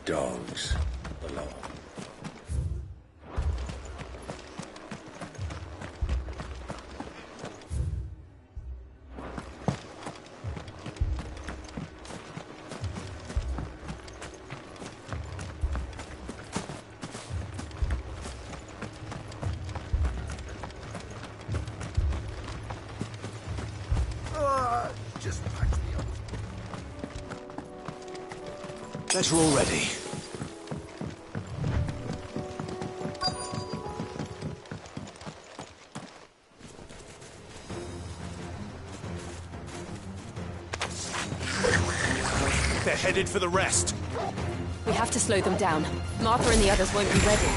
dogs belong. Just patch me up. Letter all ready. They're headed for the rest. We have to slow them down. Martha and the others won't be ready.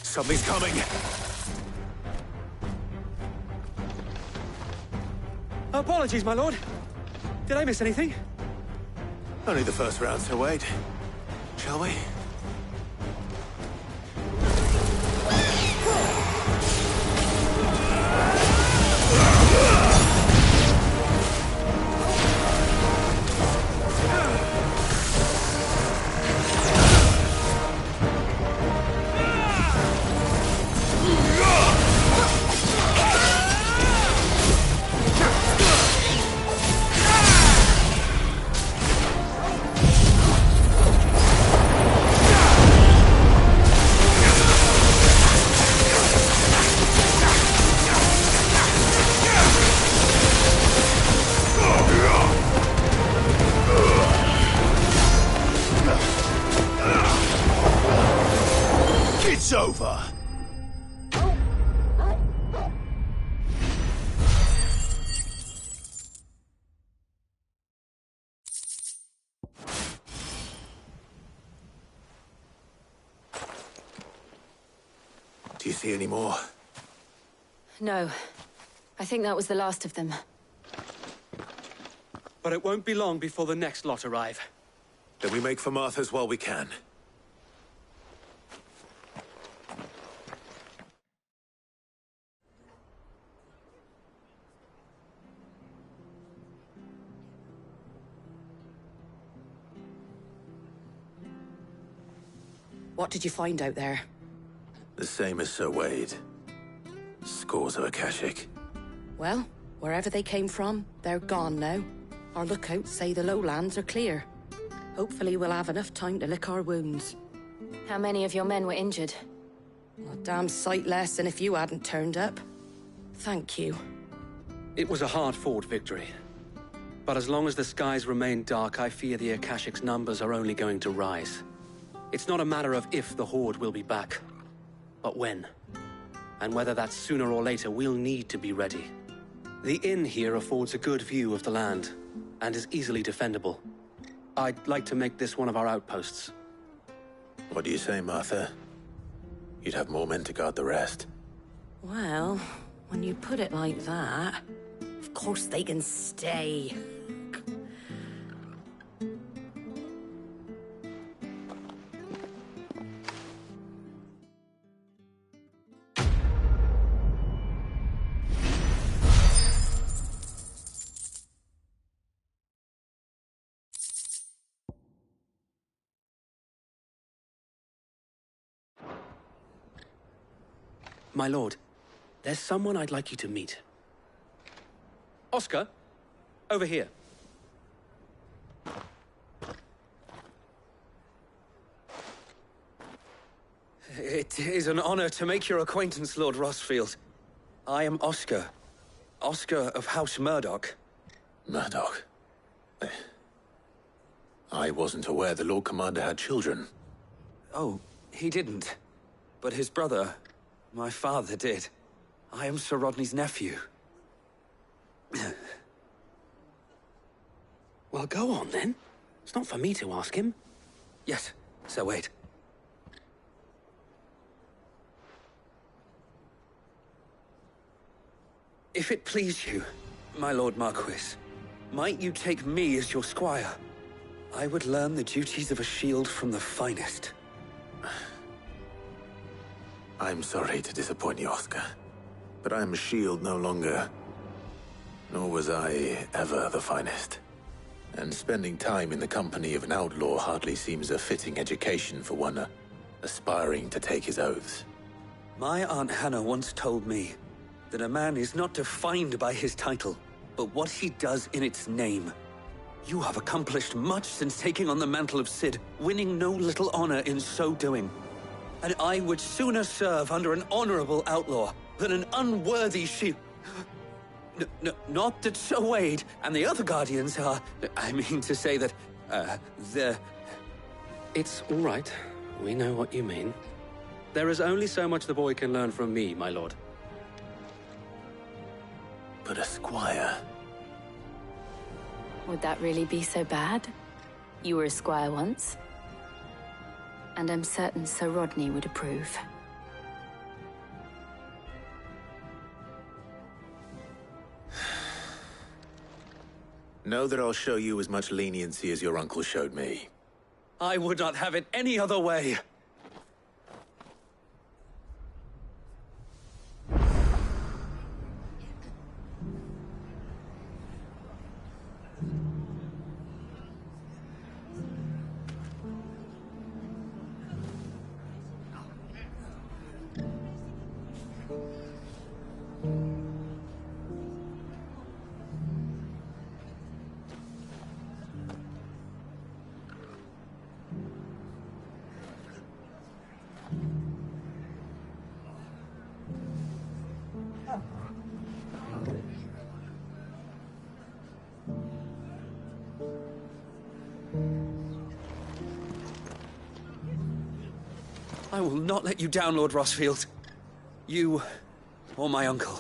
Something's coming. Apologies, my lord. Did I miss anything? Only the first round, so wait. Shall we? It's over! Do you see any more? No. I think that was the last of them. But it won't be long before the next lot arrive. Then we make for Martha's while we can. What did you find out there? The same as Sir Wade. Scores of Akashic. Well, wherever they came from, they're gone now. Our lookouts say the lowlands are clear. Hopefully we'll have enough time to lick our wounds. How many of your men were injured? A damn sight less than if you hadn't turned up. Thank you. It was a hard-fought victory. But as long as the skies remain dark, I fear the Akashic's numbers are only going to rise. It's not a matter of if the Horde will be back, but when. And whether that's sooner or later, we'll need to be ready. The inn here affords a good view of the land, and is easily defendable. I'd like to make this one of our outposts. What do you say, Martha? You'd have more men to guard the rest. Well, when you put it like that, of course they can stay. My lord, there's someone I'd like you to meet. Oscar, over here. It is an honor to make your acquaintance, Lord Rosfield. I am Oscar. Oscar of House Murdoch. Murdoch? I wasn't aware the Lord Commander had children. Oh, he didn't. But his brother, my father, did. I am Sir Rodney's nephew. Well, go on then. It's not for me to ask him. Yes, Sir Wade. If it please you, my Lord Marquis, might you take me as your squire? I would learn the duties of a shield from the finest. I'm sorry to disappoint you, Oscar, but I'm a shield no longer. Nor was I ever the finest. And spending time in the company of an outlaw hardly seems a fitting education for one aspiring to take his oaths. My Aunt Hannah once told me that a man is not defined by his title, but what he does in its name. You have accomplished much since taking on the mantle of Cid, winning no little honor in so doing. And I would sooner serve under an honorable outlaw than an unworthy shield. Not that Sir Wade and the other Guardians are... I mean to say that, they're... It's all right. We know what you mean. There is only so much the boy can learn from me, my lord. But a squire... Would that really be so bad? You were a squire once. And I'm certain Sir Rodney would approve. Know that I'll show you as much leniency as your uncle showed me. I would not have it any other way. I will not let you down, Lord Rosfield. You, or my uncle.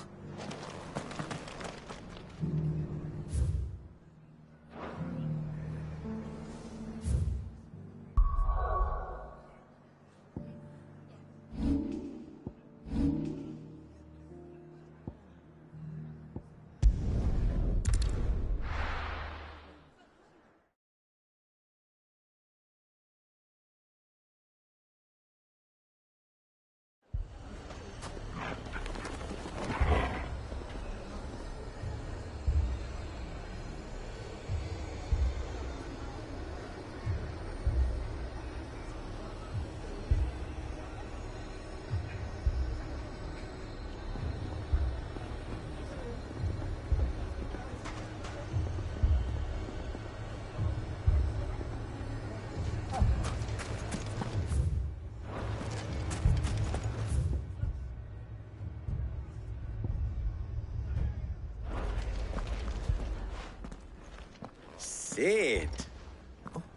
Cid.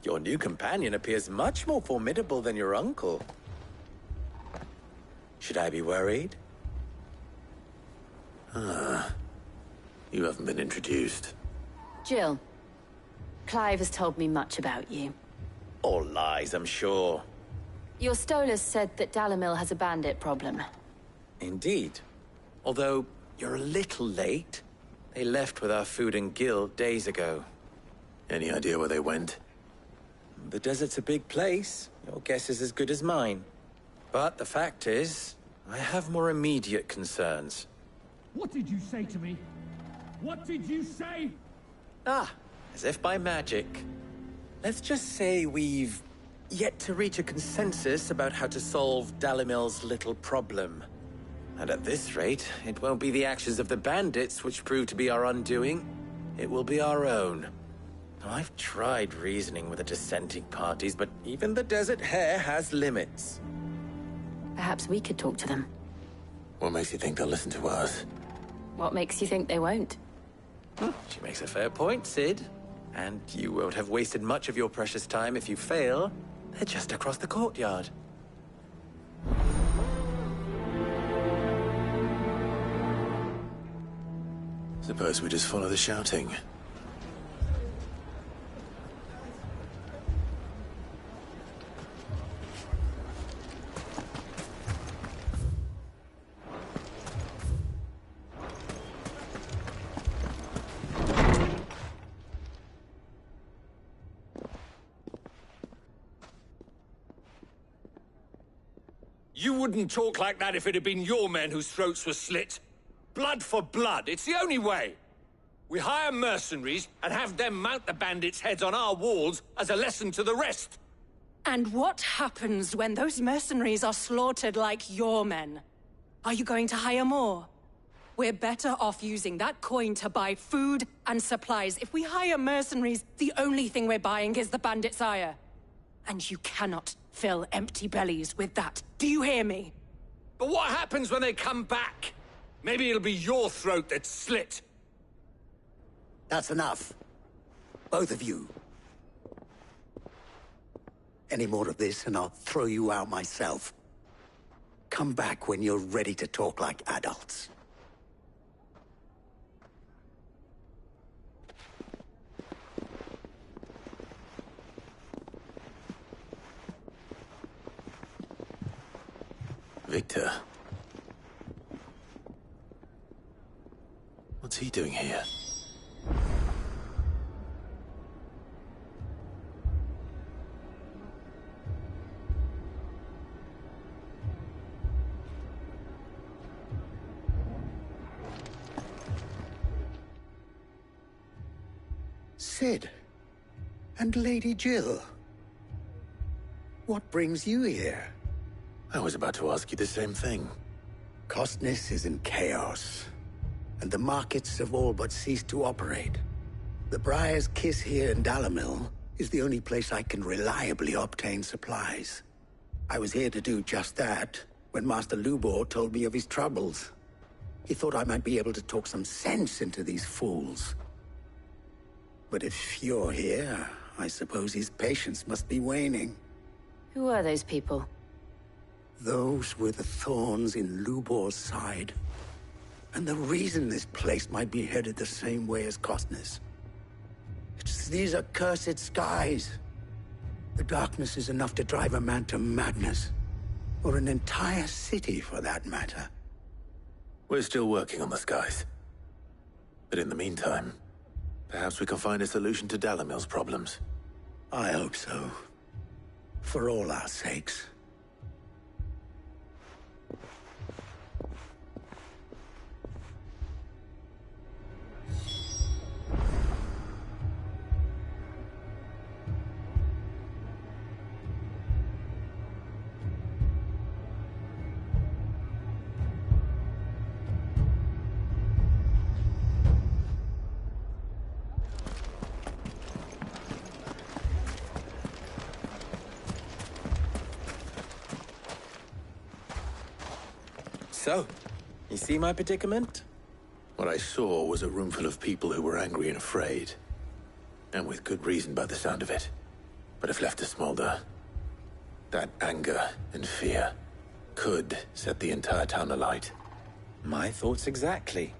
Your new companion appears much more formidable than your uncle. Should I be worried? You haven't been introduced. Jill. Clive has told me much about you. All lies, I'm sure. Your Stolas said that Dalamil has a bandit problem. Indeed. Although, you're a little late. They left with our food and guild days ago. Any idea where they went? The desert's a big place. Your guess is as good as mine. But the fact is, I have more immediate concerns. What did you say to me? What did you say? Ah, as if by magic. Let's just say we've yet to reach a consensus about how to solve Dalimil's little problem. And at this rate, it won't be the actions of the bandits which prove to be our undoing. It will be our own. Now, I've tried reasoning with the dissenting parties, but even the Desert Hare has limits. Perhaps we could talk to them. What makes you think they'll listen to us? What makes you think they won't? She makes a fair point, Sid. And you won't have wasted much of your precious time if you fail. They're just across the courtyard. Suppose we just follow the shouting. You wouldn't talk like that if it had been your men whose throats were slit. Blood for blood, it's the only way. We hire mercenaries and have them mount the bandits' heads on our walls as a lesson to the rest. And what happens when those mercenaries are slaughtered like your men? Are you going to hire more? We're better off using that coin to buy food and supplies. If we hire mercenaries, the only thing we're buying is the bandits' ire. And you cannot fill empty bellies with that. Do you hear me? But what happens when they come back? Maybe it'll be your throat that's slit. That's enough. Both of you. Any more of this and I'll throw you out myself. Come back when you're ready to talk like adults. Victor. What's he doing here? Sid. And Lady Jill. What brings you here? I was about to ask you the same thing. Costness is in chaos, and the markets have all but ceased to operate. The Briar's Kiss here in Dalimil is the only place I can reliably obtain supplies. I was here to do just that when Master Lubor told me of his troubles. He thought I might be able to talk some sense into these fools. But if you're here, I suppose his patience must be waning. Who are those people? Those were the thorns in Lubor's side. And the reason this place might be headed the same way as Costness. It's these accursed skies. The darkness is enough to drive a man to madness. Or an entire city, for that matter. We're still working on the skies. But in the meantime, perhaps we can find a solution to Dalimil's problems. I hope so. For all our sakes. So, you see my predicament? What I saw was a room full of people who were angry and afraid. And with good reason by the sound of it. But if left to smolder, that anger and fear could set the entire town alight. My thoughts exactly.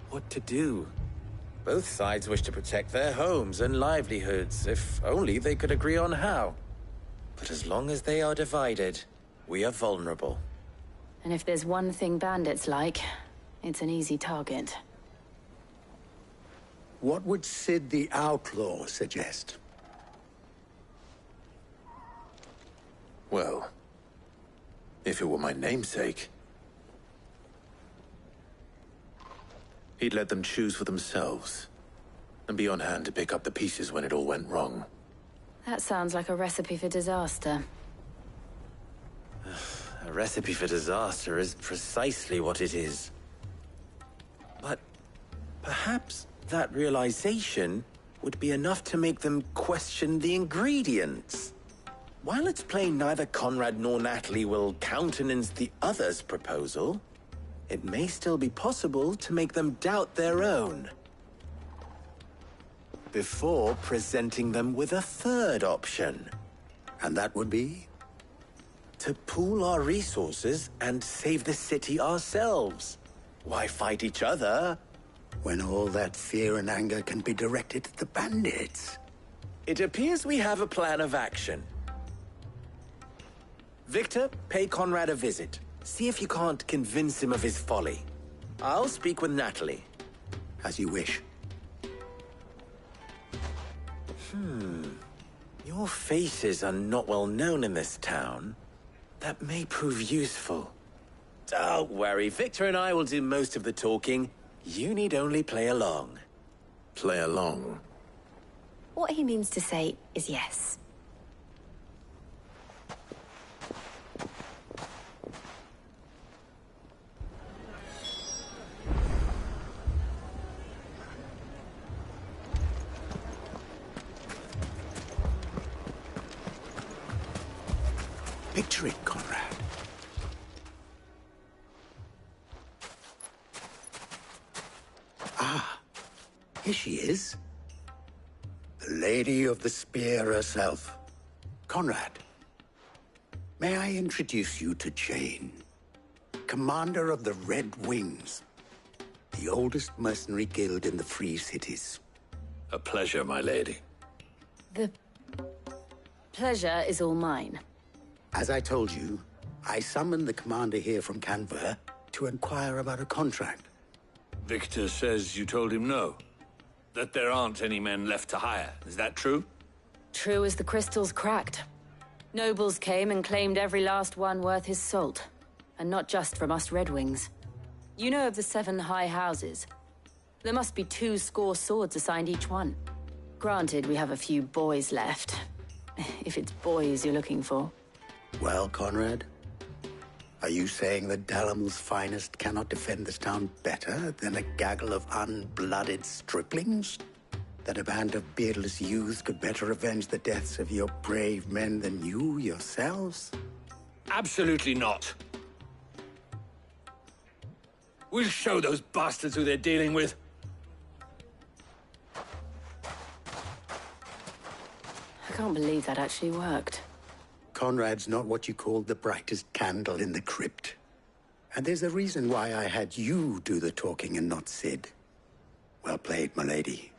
What to do? Both sides wish to protect their homes and livelihoods, if only they could agree on how. But as long as they are divided, we are vulnerable. And if there's one thing bandits like, it's an easy target. What would Sid the Outlaw suggest? Well, if it were my namesake, he'd let them choose for themselves, and be on hand to pick up the pieces when it all went wrong. That sounds like a recipe for disaster. A recipe for disaster is precisely what it is. But perhaps that realization would be enough to make them question the ingredients. while it's plain neither Conrad nor Natalie will countenance the other's proposal, it may still be possible to make them doubt their own before presenting them with a third option. And that would be? To pool our resources and save the city ourselves. Why fight each other when all that fear and anger can be directed at the bandits? It appears we have a plan of action. Victor, pay Conrad a visit. See if you can't convince him of his folly. I'll speak with Natalie. As you wish. Your faces are not well known in this town. That may prove useful. Don't worry, Victor and I will do most of the talking. You need only play along. Play along? What he means to say is yes. Picture it, Conrad. Ah, here she is. The Lady of the Spear herself. Conrad, may I introduce you to Jane, commander of the Red Wings, the oldest mercenary guild in the Free Cities. A pleasure, my lady. The pleasure is all mine. As I told you, I summoned the commander here from Canver to inquire about a contract. Victor says you told him no. That there aren't any men left to hire. Is that true? True as the crystals cracked. Nobles came and claimed every last one worth his salt. And not just from us Red Wings. You know of the 7 high houses. There must be 2 swords assigned each one. Granted, we have a few boys left. If it's boys you're looking for. Well, Conrad, are you saying that Dalamil's finest cannot defend this town better than a gaggle of unblooded striplings? That a band of beardless youths could better avenge the deaths of your brave men than you yourselves? Absolutely not. We'll show those bastards who they're dealing with. I can't believe that actually worked. Conrad's not what you call the brightest candle in the crypt. And there's a reason why I had you do the talking and not Sid. Well played, my lady.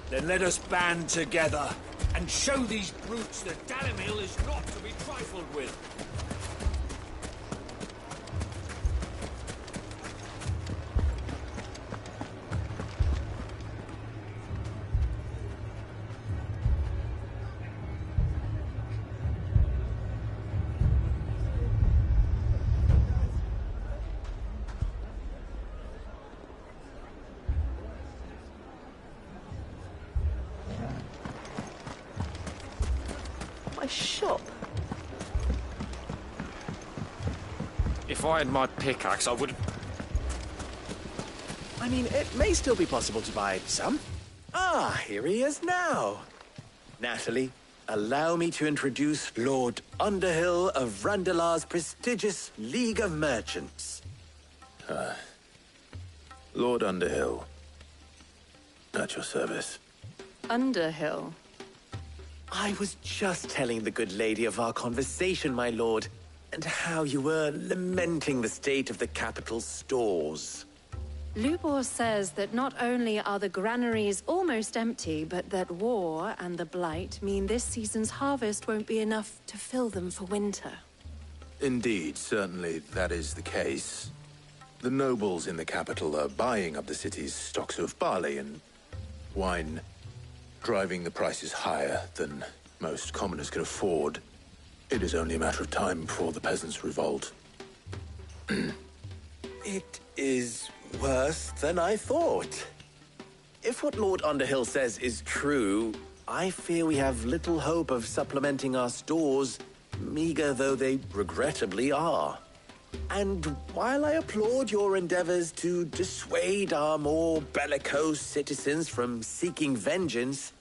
Then let us band together and show these brutes that Dalimil is not to be trifled with. Shop. If I had my pickaxe, I would... I mean, it may still be possible to buy some. Ah, here he is now. Natalie, allow me to introduce Lord Underhill of Randalar's prestigious League of Merchants. Lord Underhill. At your service. Underhill? I was just telling the good lady of our conversation, my lord, and how you were lamenting the state of the capital's stores. Lubor says that not only are the granaries almost empty, but that war and the Blight mean this season's harvest won't be enough to fill them for winter. Indeed, certainly that is the case. The nobles in the capital are buying up the city's stocks of barley and wine, driving the prices higher than most commoners can afford. It is only a matter of time before the peasants revolt. It is worse than I thought. If what Lord Underhill says is true, I fear we have little hope of supplementing our stores, meager though they regrettably are. And while I applaud your endeavors to dissuade our more bellicose citizens from seeking vengeance,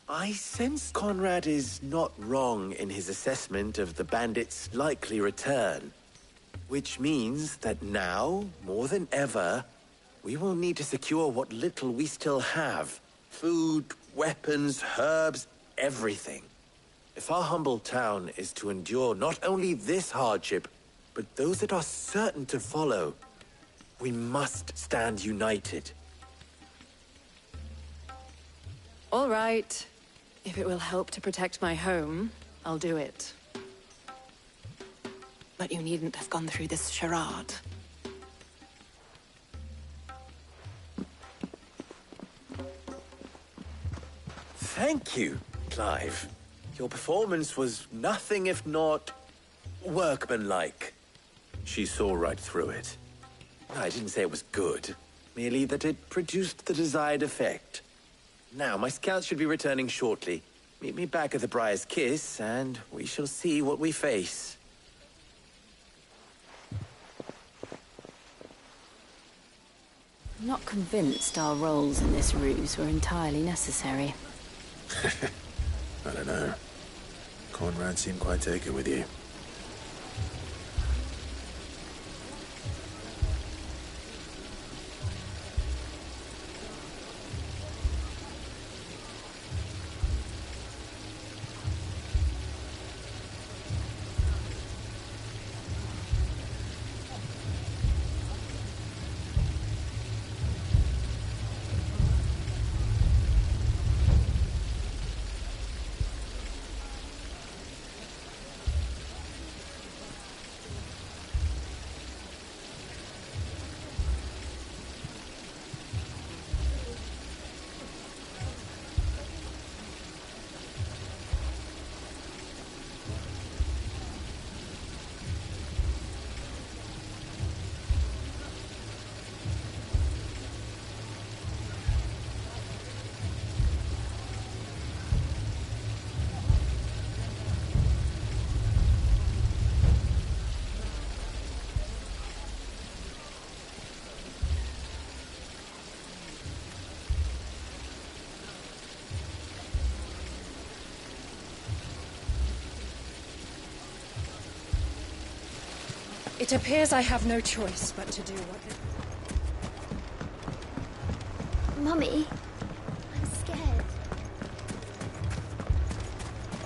I sense Conrad is not wrong in his assessment of the bandits' likely return. Which means that now, more than ever, we will need to secure what little we still have. Food, weapons, herbs, everything. If our humble town is to endure not only this hardship, but those that are certain to follow, we must stand united. All right. If it will help to protect my home, I'll do it. But you needn't have gone through this charade. Thank you, Clive. Your performance was nothing if not workmanlike. She saw right through it. I didn't say it was good, merely that it produced the desired effect. Now, my scouts should be returning shortly. Meet me back at the Briar's Kiss, and we shall see what we face. I'm not convinced our roles in this ruse were entirely necessary. I don't know. Conrad seemed quite taken with you. It appears I have no choice but to do what... Mummy, I'm scared.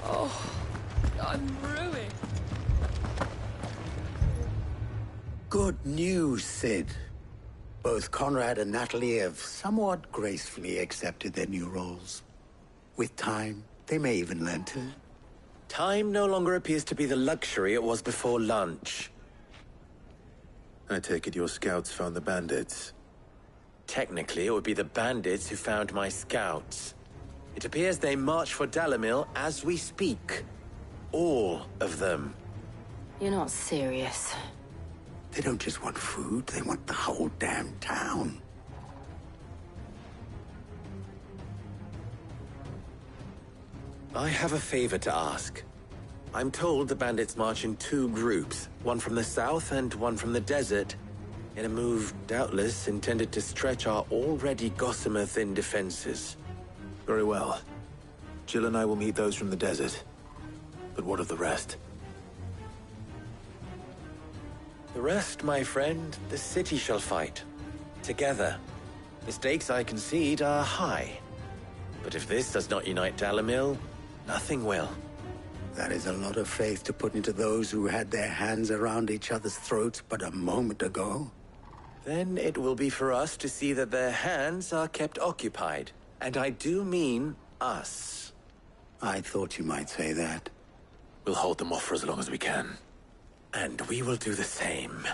Oh, I'm ruined. Good news, Sid. Both Conrad and Natalie have somewhat gracefully accepted their new roles. With time, they may even learn to. Time no longer appears to be the luxury it was before lunch. I take it your scouts found the bandits. Technically, it would be the bandits who found my scouts. It appears they march for Dalimil as we speak. All of them. You're not serious. They don't just want food, they want the whole damn town. I have a favor to ask. I'm told the bandits march in two groups, one from the south and one from the desert, in a move doubtless intended to stretch our already gossamer-thin defenses. Very well. Jill and I will meet those from the desert. But what of the rest? The rest, my friend, the city shall fight. Together. The stakes, I concede, are high. But if this does not unite Dalimil, nothing will. That is a lot of faith to put into those who had their hands around each other's throats but a moment ago. Then it will be for us to see that their hands are kept occupied. And I do mean us. I thought you might say that. We'll hold them off for as long as we can. And we will do the same.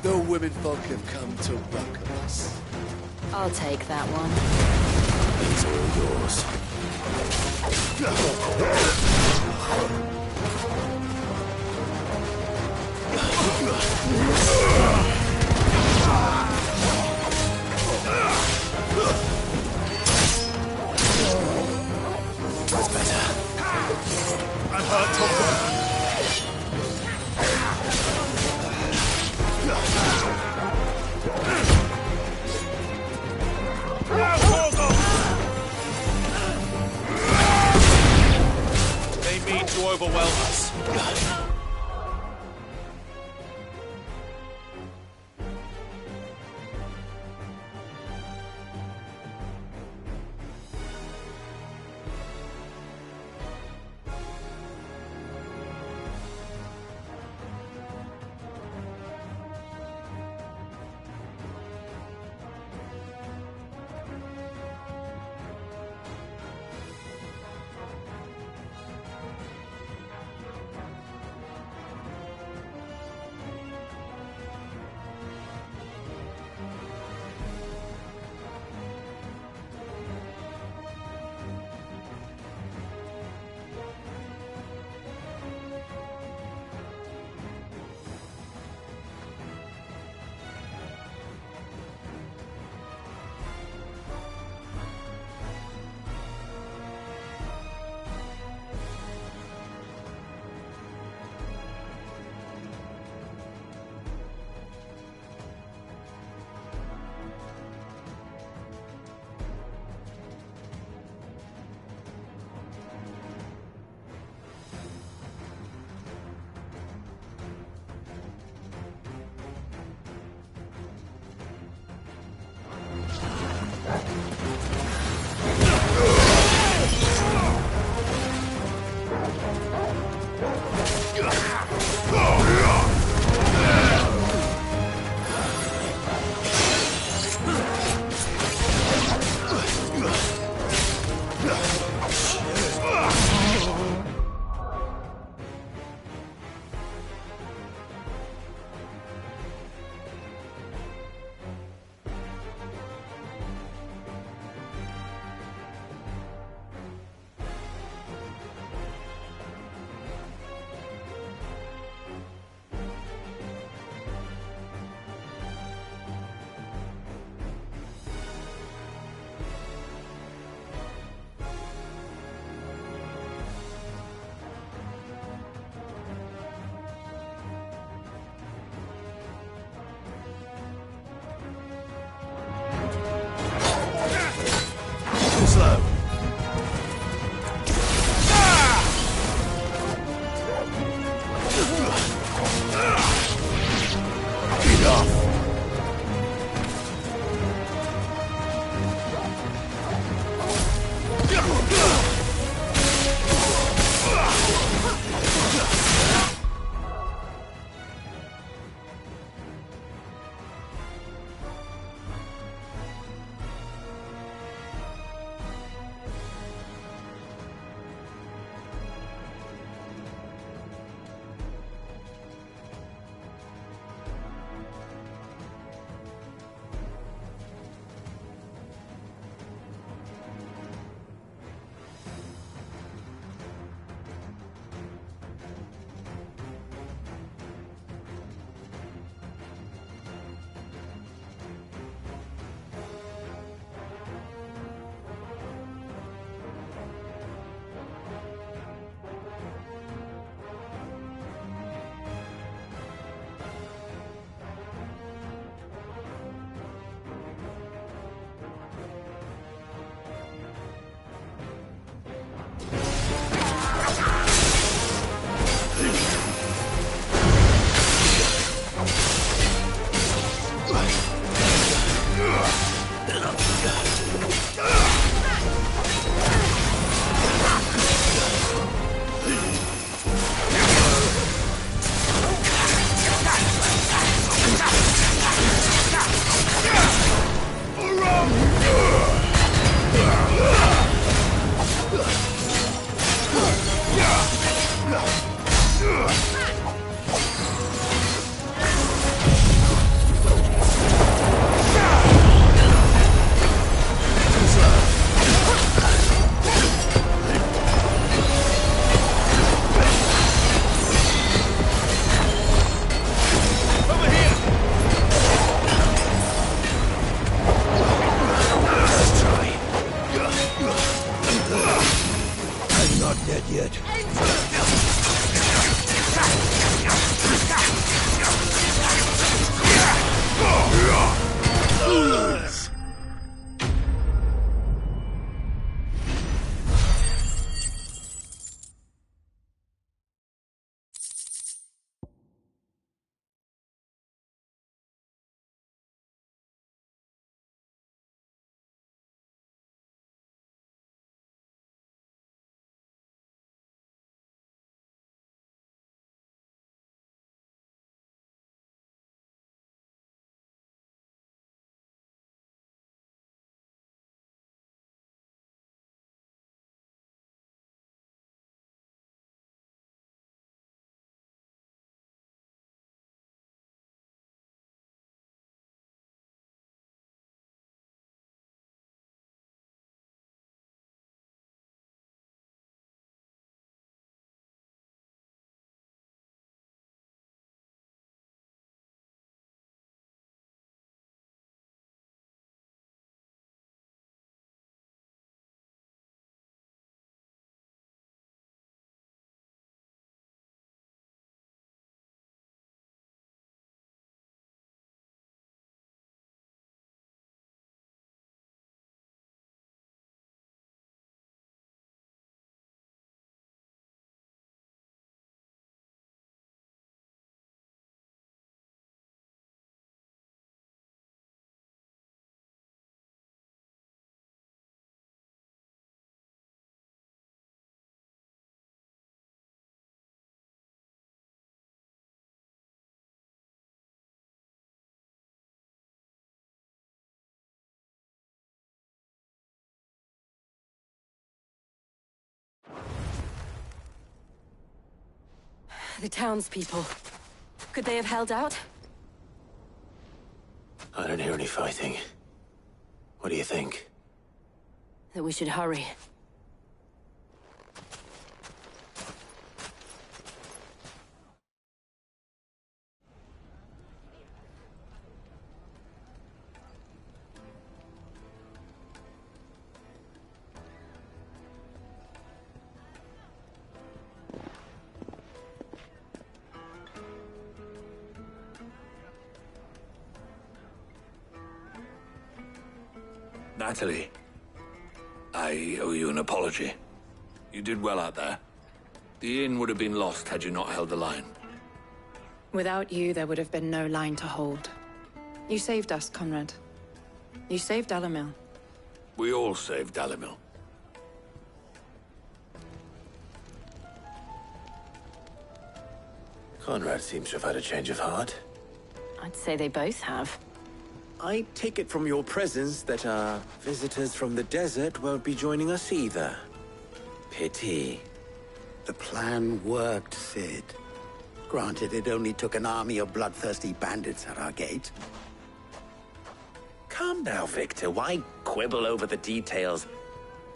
The women folk have come to welcome us. I'll take that one. It's all yours. That's better. I'm hurt, Tom. They mean to overwhelm us. The townspeople. Could they have held out? I don't hear any fighting. What do you think? That we should hurry. Natalie, I owe you an apology. You did well out there. The inn would have been lost had you not held the line. Without you, there would have been no line to hold. You saved us, Conrad. You saved Dalimil. We all saved Dalimil. Conrad seems to have had a change of heart. I'd say they both have. I take it from your presence that our visitors from the desert won't be joining us either. Pity. The plan worked, Sid. Granted, it only took an army of bloodthirsty bandits at our gate. Calm now, Victor. Why quibble over the details?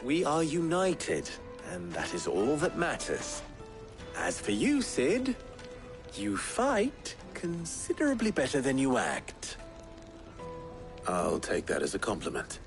We are united, and that is all that matters. As for you, Sid, you fight considerably better than you act. I'll take that as a compliment.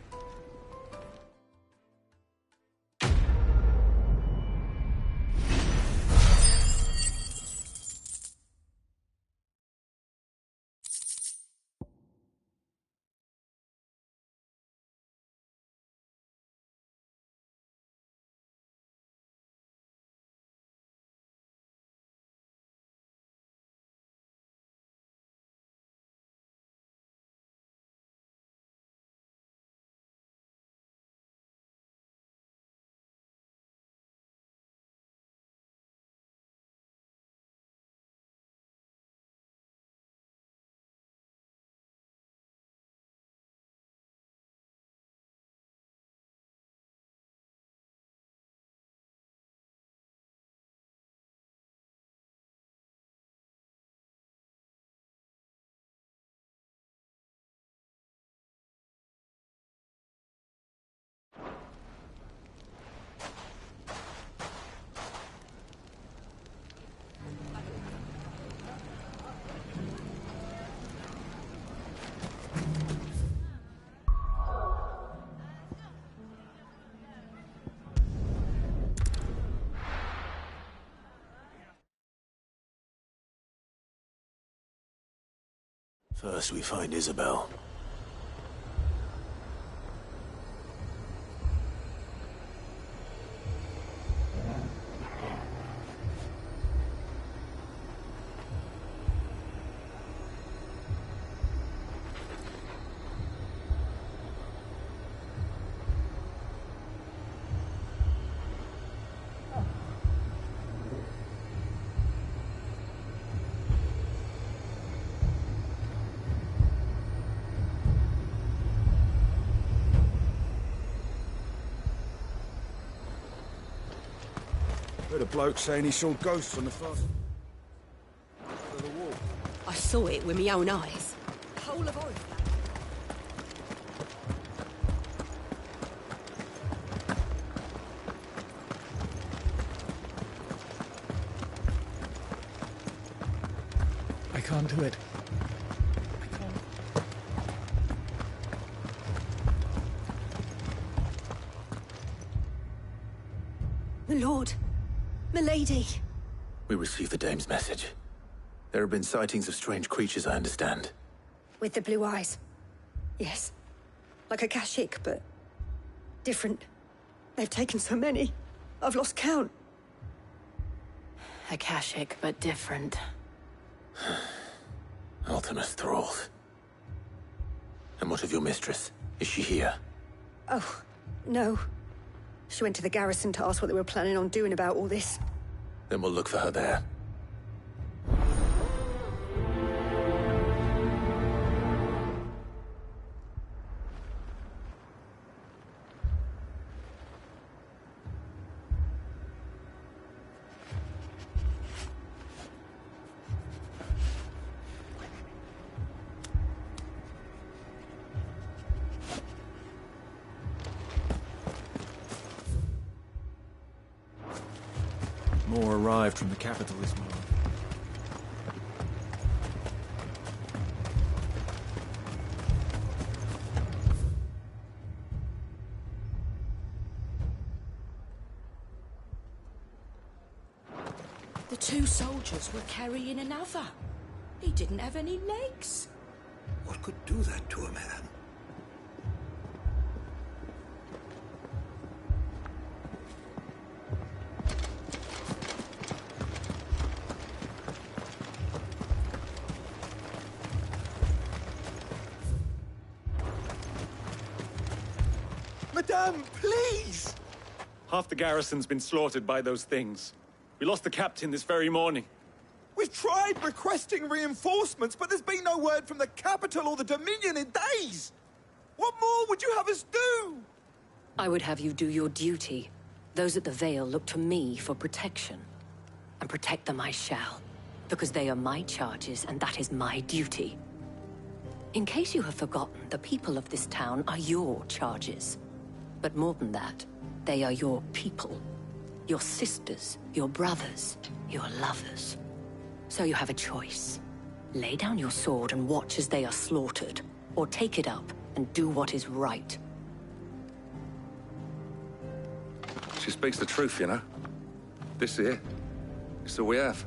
First, we find Isabel. Heard a bloke saying he saw ghosts on the far side of the wall. I saw it with my own eyes. Whole of Oriflamme. I can't do it. My lord. Milady. We received the dame's message. There have been sightings of strange creatures, I understand. With the blue eyes. Yes. Like a Kashik, but different. They've taken so many. I've lost count. Akashic, but different. Ultimus thralls. And what of your mistress? Is she here? Oh, no. She went to the garrison to ask what they were planning on doing about all this. Then we'll look for her there. arrived from the capital this morning. The two soldiers were carrying another. He didn't have any legs. What could do that to a man? Madame, please! Half the garrison's been slaughtered by those things. We lost the captain this very morning. We've tried requesting reinforcements, but there's been no word from the capital or the Dominion in days! What more would you have us do? I would have you do your duty. Those at the Vale look to me for protection. And protect them I shall. Because they are my charges, and that is my duty. In case you have forgotten, the people of this town are your charges. But more than that, they are your people. Your sisters, your brothers, your lovers. So you have a choice. Lay down your sword and watch as they are slaughtered, or take it up and do what is right. She speaks the truth, you know. This here, it's all we have.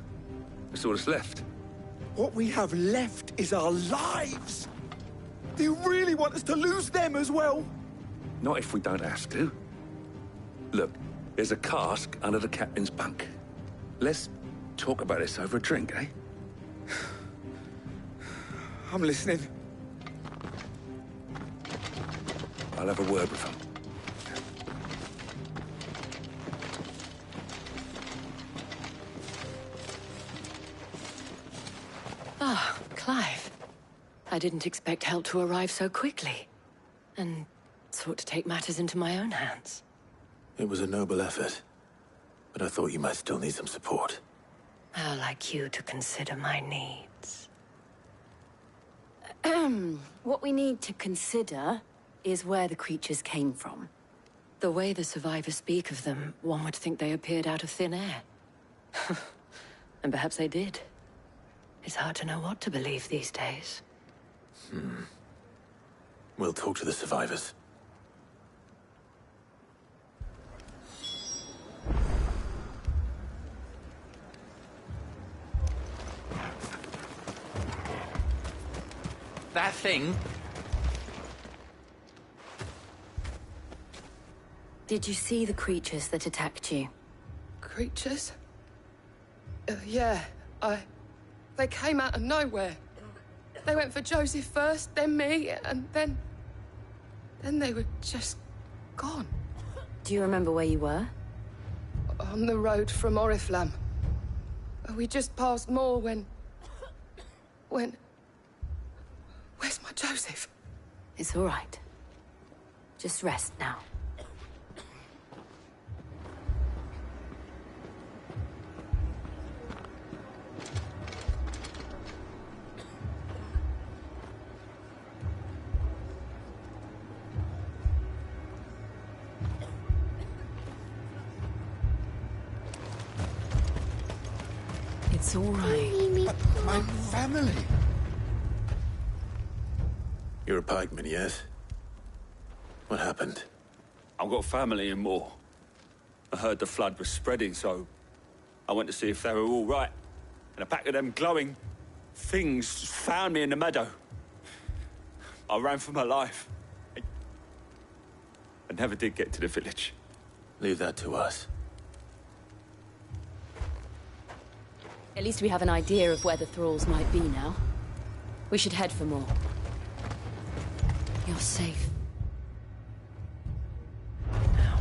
It's all that's left. What we have left is our lives! Do you really want us to lose them as well? Not if we don't have to. Look, there's a cask under the captain's bunk. Let's talk about this over a drink, eh? I'm listening. I'll have a word with him. Ah, Clive. I didn't expect help to arrive so quickly. And sought to take matters into my own hands. It was a noble effort, but I thought you might still need some support. How like you to consider my needs. What we need to consider is where the creatures came from. The way the survivors speak of them, one would think they appeared out of thin air. And perhaps they did. It's hard to know what to believe these days. We'll talk to the survivors. That thing? Did you see the creatures that attacked you? Creatures? Yeah, They came out of nowhere. They went for Joseph first, then me, and then they were just gone. Do you remember where you were? On the road from Oriflamme. We just passed Moor when... Where's my Joseph? It's all right. Just rest now. It's all right. My family. You're a pikeman, yes? What happened? I've got family in Moor. I heard the flood was spreading, so I went to see if they were all right. And a pack of them glowing things found me in the meadow. I ran for my life. I never did get to the village. Leave that to us. At least we have an idea of where the thralls might be now. We should head for more. You're safe. Now.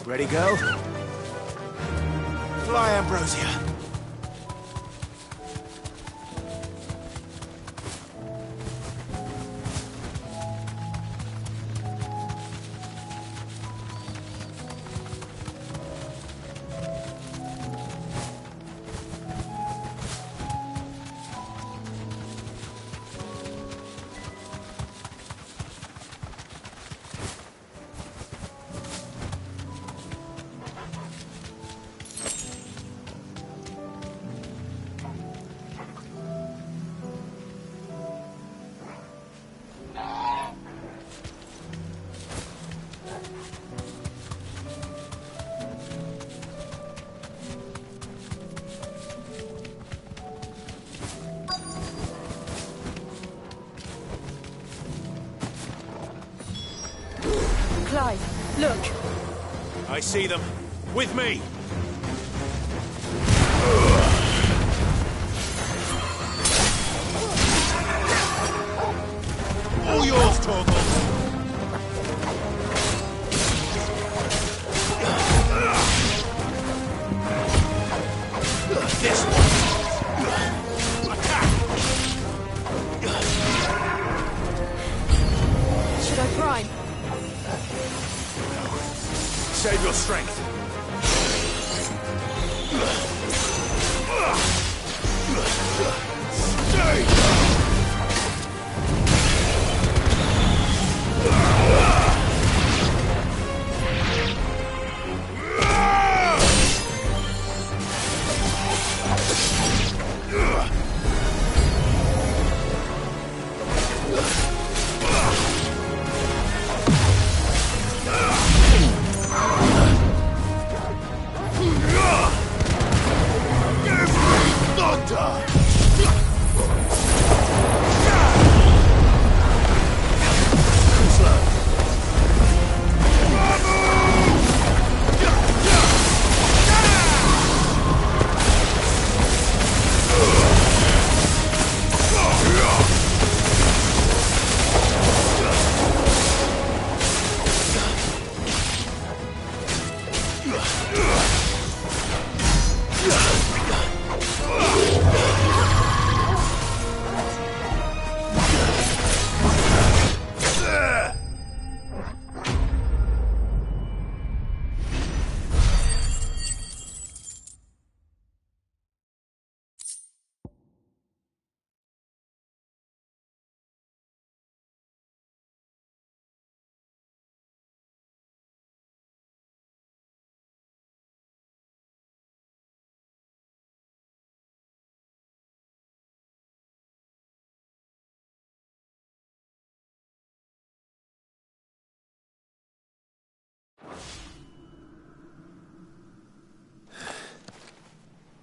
Ready, go? Fly, Ambrosia. Look! I see them. With me! All yours, Torgal! This one! Attack! Should I prime? Save your strength. Stay!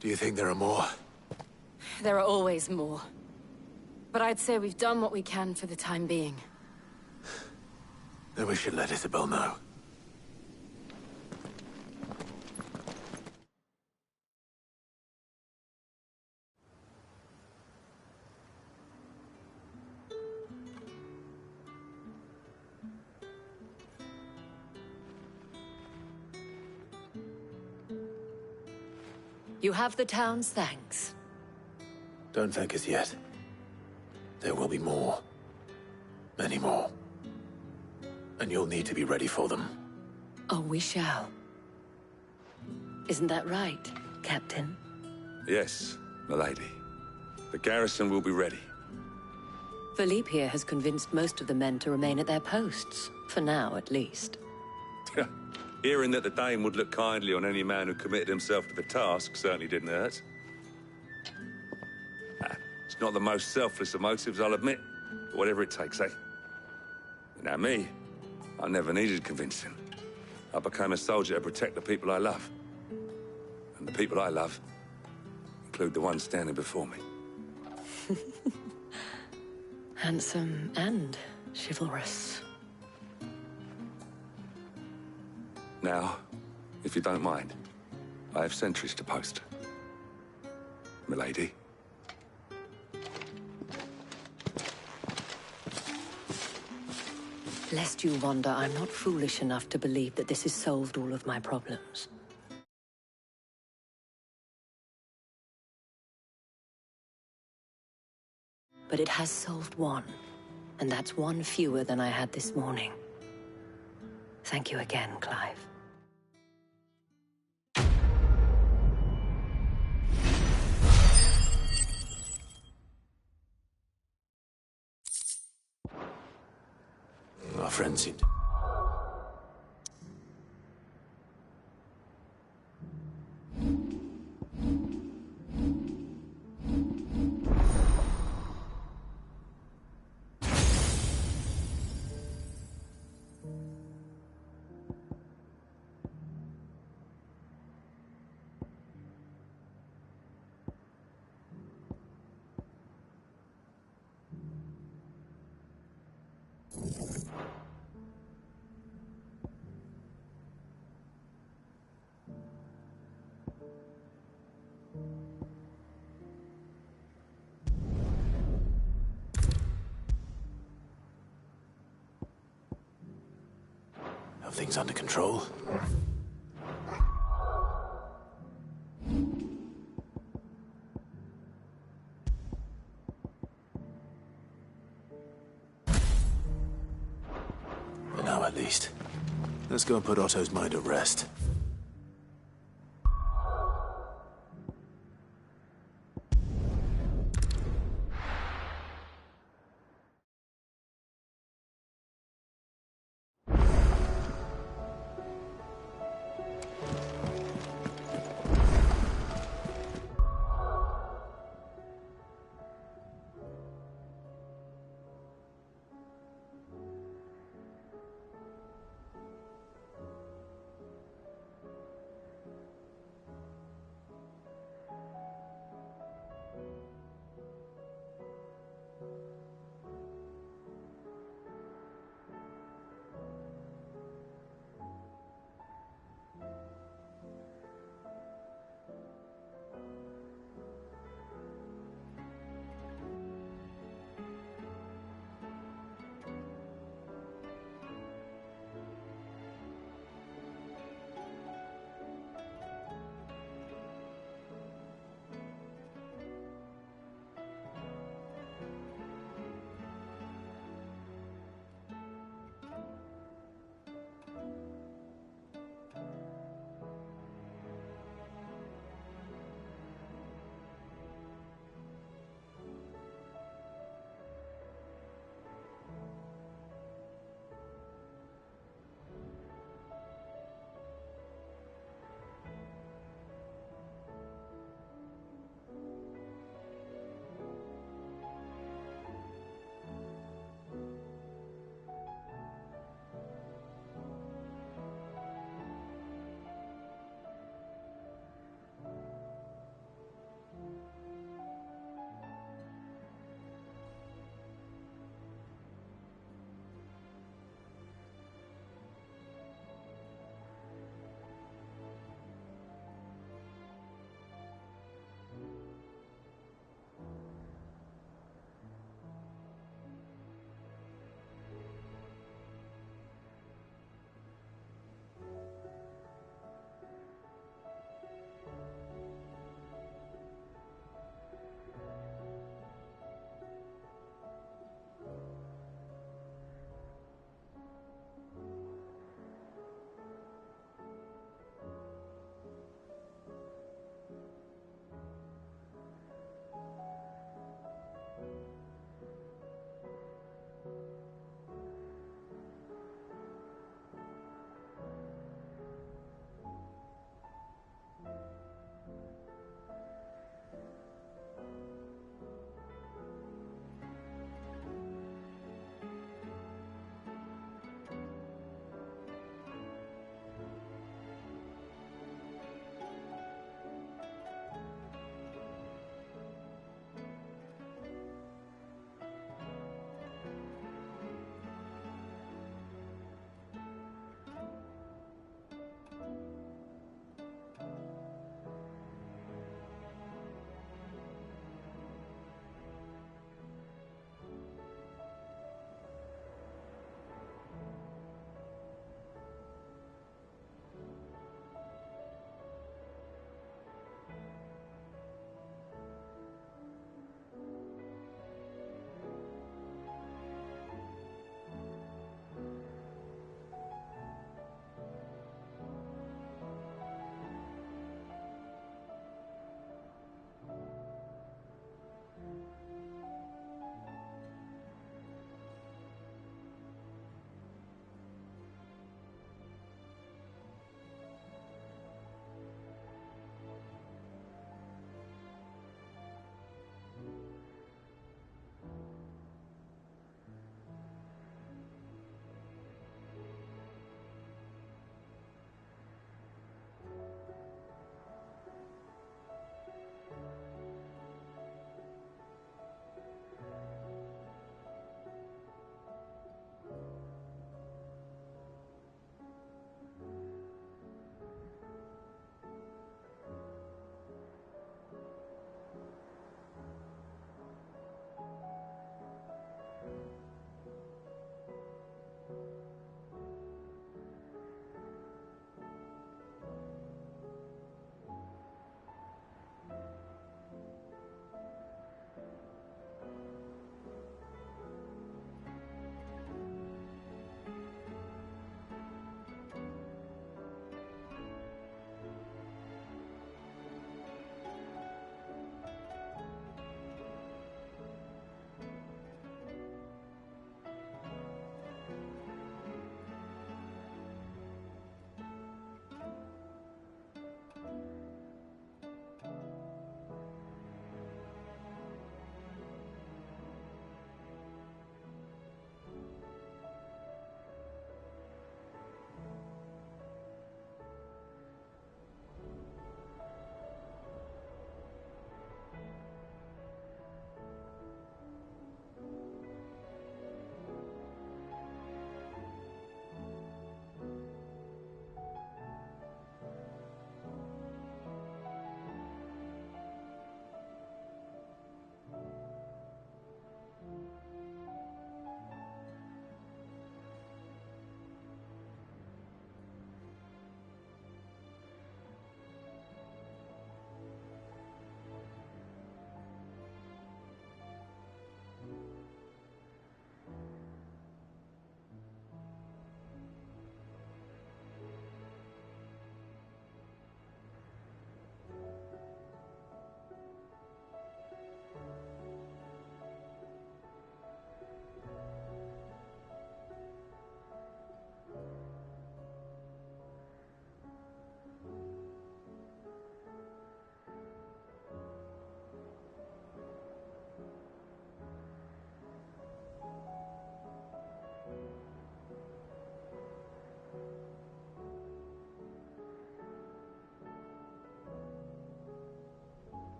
Do you think there are more? There are always more. But I'd say we've done what we can for the time being. Then we should let Isabel know. You have the town's thanks. Don't thank us yet. There will be more. Many more. And you'll need to be ready for them. Oh, we shall. Isn't that right, Captain? Yes, milady. The garrison will be ready. Philippe here has convinced most of the men to remain at their posts. For now, at least. Hearing that the Dane would look kindly on any man who committed himself to the task certainly didn't hurt. It's not the most selfless of motives, I'll admit. But whatever it takes, eh? Now me, I never needed convincing. I became a soldier to protect the people I love. And the people I love include the ones standing before me. Handsome and chivalrous. Now, if you don't mind, I have sentries to post. Milady. Lest you wonder, I'm not foolish enough to believe that this has solved all of my problems. But it has solved one, and that's one fewer than I had this morning. Thank you again, Clive. Our friend seemed... things under control. For now, at least. Let's go and put Otto's mind at rest.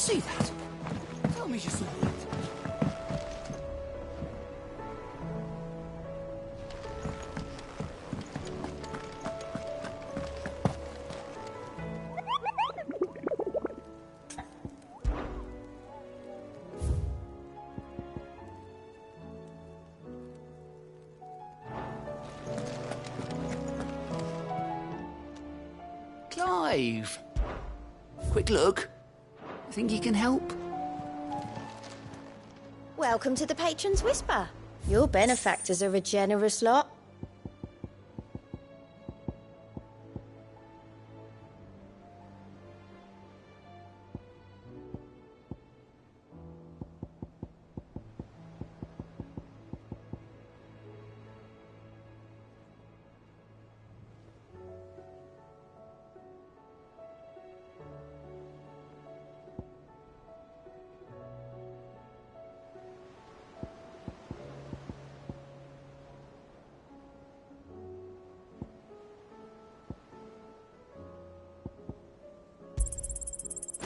see that? Tell me you saw it. Clive. Quick look. Think you can help? Welcome to the Patron's Whisper. Your benefactors are a generous lot.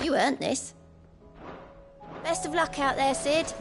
You earned this. Best of luck out there, Sid.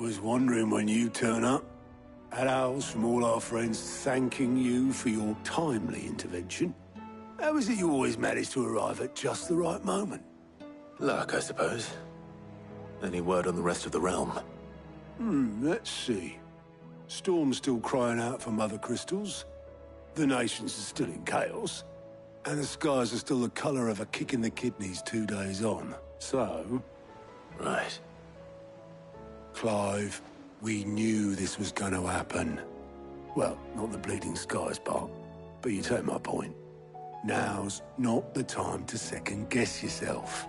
was wondering when you'd turn up. Had owls from all our friends thanking you for your timely intervention. How is it you always manage to arrive at just the right moment? Luck, I suppose. Any word on the rest of the realm? Let's see. Storm's still crying out for mother crystals. The nations are still in chaos. And the skies are still the colour of a kick in the kidneys 2 days on. So... Right. Clive, we knew this was going to happen. Well, not the bleeding skies part, but you take my point. Now's not the time to second-guess yourself.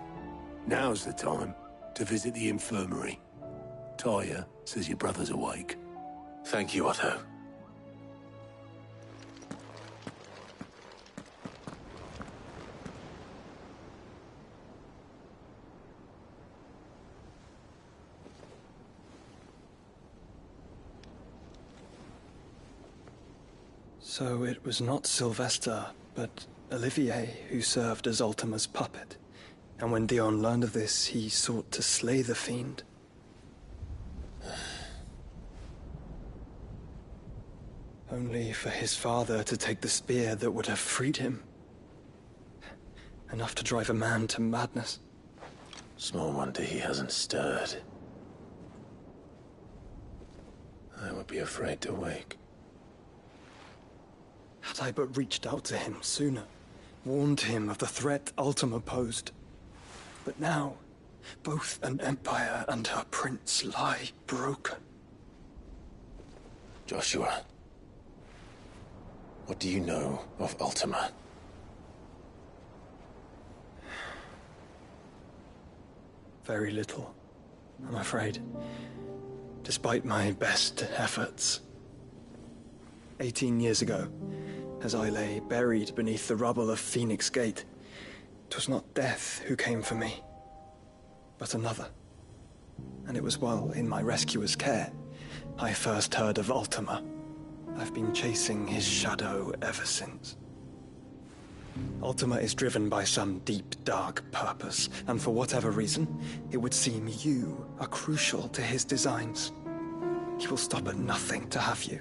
Now's the time to visit the infirmary. Talia says your brother's awake. Thank you, Otto. So it was not Sylvester, but Olivier who served as Ultima's puppet. And when Dion learned of this, he sought to slay the fiend. Only for his father to take the spear that would have freed him. Enough to drive a man to madness. Small wonder he hasn't stirred. I would be afraid to wake. Had I but reached out to him sooner, warned him of the threat Ultima posed. But now, both an empire and her prince lie broken. Joshua, what do you know of Ultima? Very little, I'm afraid. Despite my best efforts. 18 years ago, as I lay buried beneath the rubble of Phoenix Gate, 'twas not death who came for me, but another. And it was while in my rescuer's care, I first heard of Ultima. I've been chasing his shadow ever since. Ultima is driven by some deep, dark purpose, and for whatever reason, it would seem you are crucial to his designs. He will stop at nothing to have you,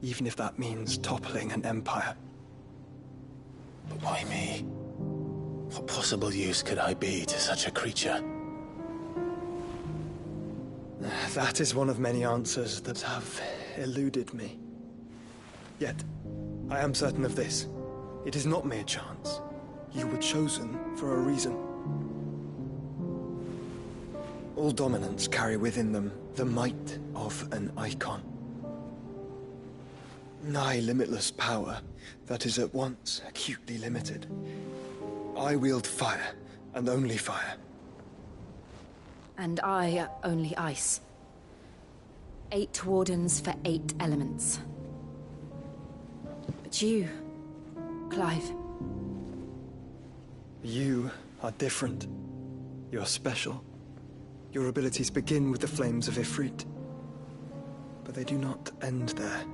even if that means toppling an empire. But why me? What possible use could I be to such a creature? That is one of many answers that have eluded me. Yet, I am certain of this. It is not mere chance. You were chosen for a reason. All dominants carry within them the might of an icon. Nigh limitless power that is at once acutely limited. I wield fire, and only fire. And I only ice. 8 wardens for 8 elements. But you, Clive. You are different. You're special. Your abilities begin with the flames of Ifrit. But they do not end there.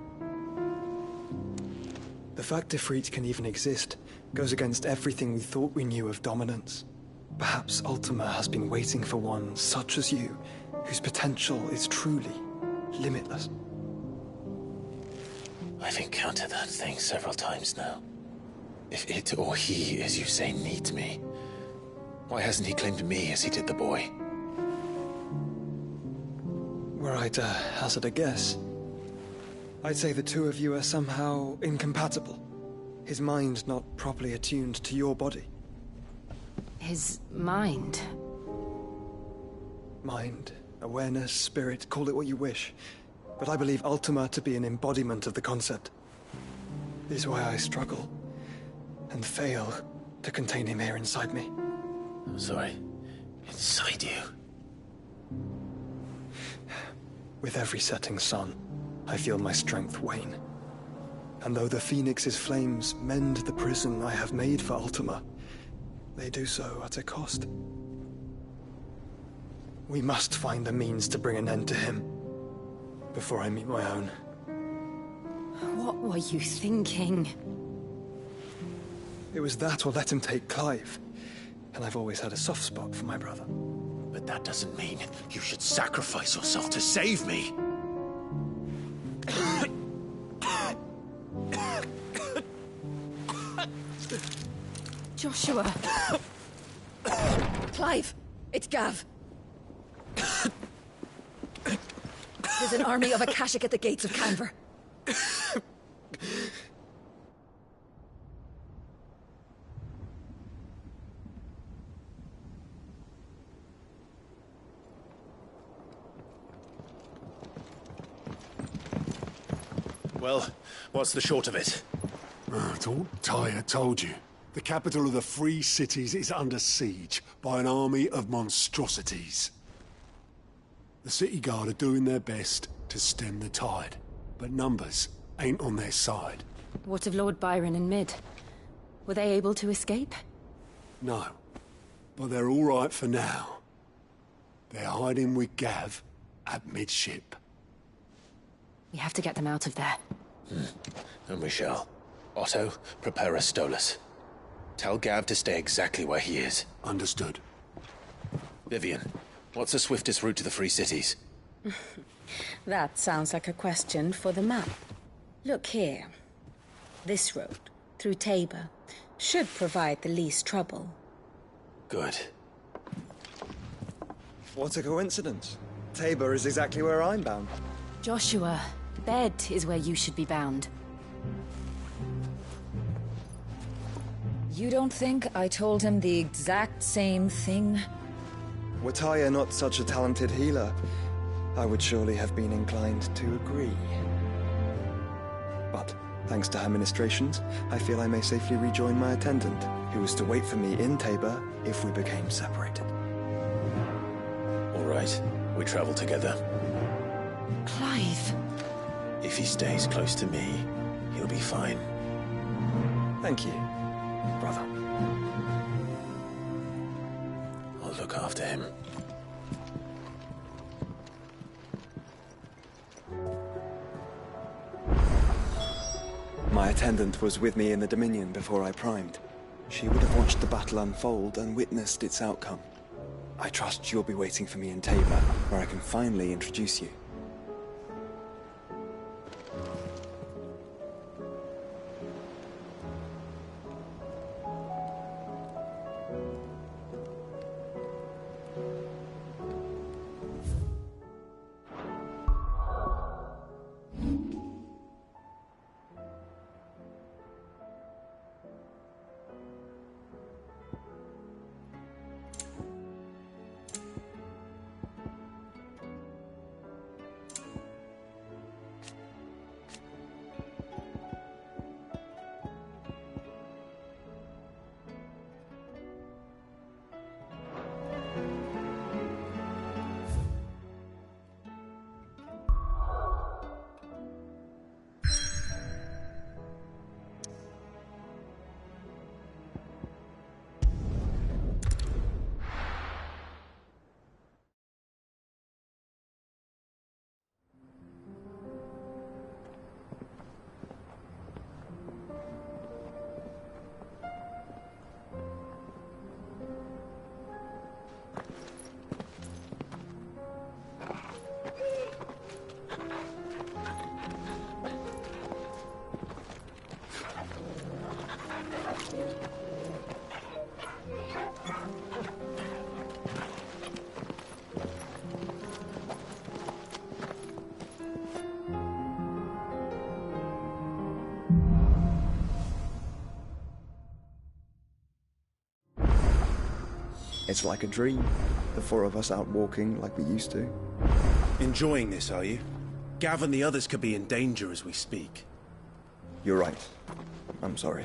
The fact Ifrit can even exist goes against everything we thought we knew of dominance. Perhaps Ultima has been waiting for one such as you, whose potential is truly limitless. I've encountered that thing several times now. If it or he, as you say, needs me, why hasn't he claimed me as he did the boy? Were I to hazard a guess, I'd say the two of you are somehow incompatible. His mind not properly attuned to your body. His mind? Mind, awareness, spirit, call it what you wish. But I believe Ultima to be an embodiment of the concept. This is why I struggle and fail to contain him here inside me. I'm sorry. Inside you? With every setting sun, I feel my strength wane. And though the Phoenix's flames mend the prison I have made for Ultima, they do so at a cost. We must find a means to bring an end to him before I meet my own. What were you thinking? It was that or let him take Clive. And I've always had a soft spot for my brother. But That doesn't mean you should sacrifice yourself to save me. Joshua. Clive, it's Gav. There's an army of Akashic at the gates of Canver. Well, what's the short of it? It's all Tyre told you. The capital of the Free Cities is under siege by an army of monstrosities. The city guard are doing their best to stem the tide, but numbers ain't on their side. What of Lord Byron and Mid? Were they able to escape? No, but they're all right for now. They're hiding with Gav at midship. We have to get them out of there. And we shall. Otto, prepare a Stolas. Tell Gav to stay exactly where he is. Understood. Vivian, what's the swiftest route to the Free Cities? That sounds like a question for the map. Look here. This road, through Tabor, should provide the least trouble. Good. What a coincidence. Tabor is exactly where I'm bound. Joshua, Bed is where you should be bound. You don't think I told him the exact same thing? Were Tyre not such a talented healer, I would surely have been inclined to agree. But, thanks to her ministrations, I feel I may safely rejoin my attendant, who was to wait for me in Tabor if we became separated. All right, we travel together. Clive. If he stays close to me, he'll be fine. Thank you, brother. I'll look after him. My attendant was with me in the Dominion before I primed. She would have watched the battle unfold and witnessed its outcome. I trust you'll be waiting for me in Tabor, where I can finally introduce you. It's like a dream. The four of us out walking like we used to. Enjoying this, are you? Gav and the others could be in danger as we speak. You're right. I'm sorry.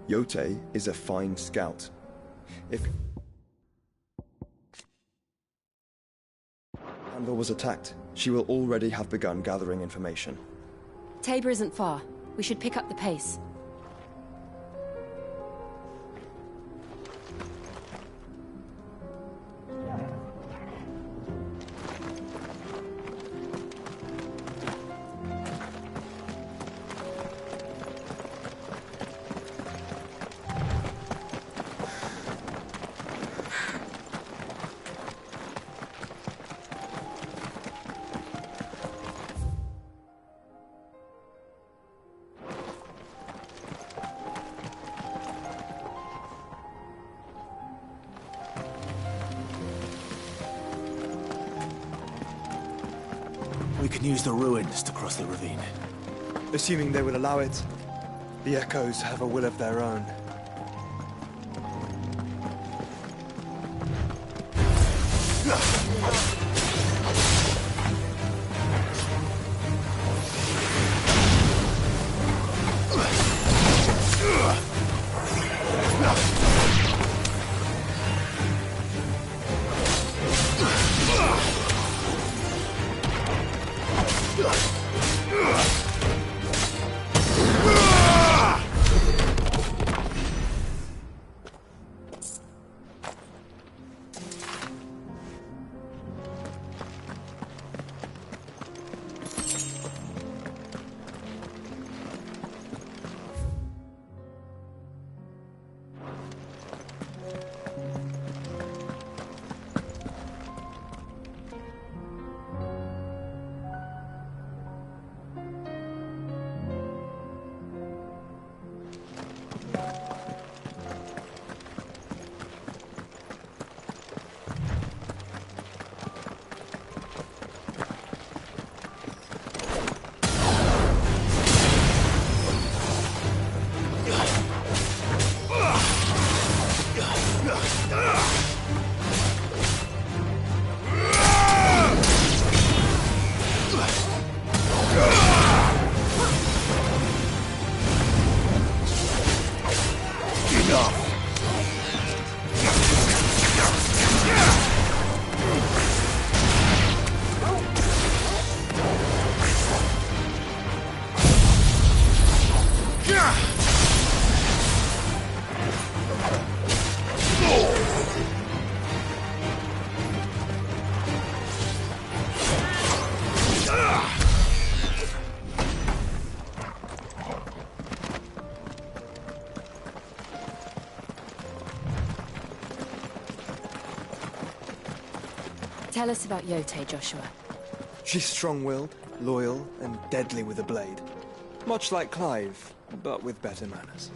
Yote is a fine scout. If Anvil was attacked, she will already have begun gathering information. Tabor isn't far. We should pick up the pace. We can use the ruins to cross the ravine. Assuming they will allow it. The Echoes have a will of their own. Tell us about Yote, Joshua. She's strong-willed, loyal, and deadly with a blade. Much like Clive, but with better manners.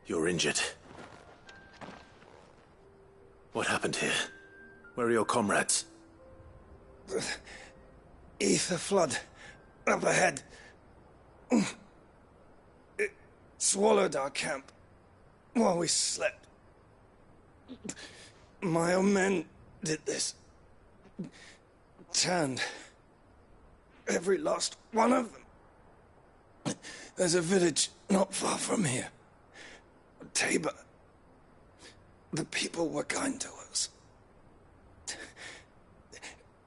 You're injured. What happened here? Where are your comrades? Ether flood. Up ahead. It swallowed our camp while we slept. My own men did this. Turned every last one of them. There's a village not far from here. Tabor. The people were kind to us.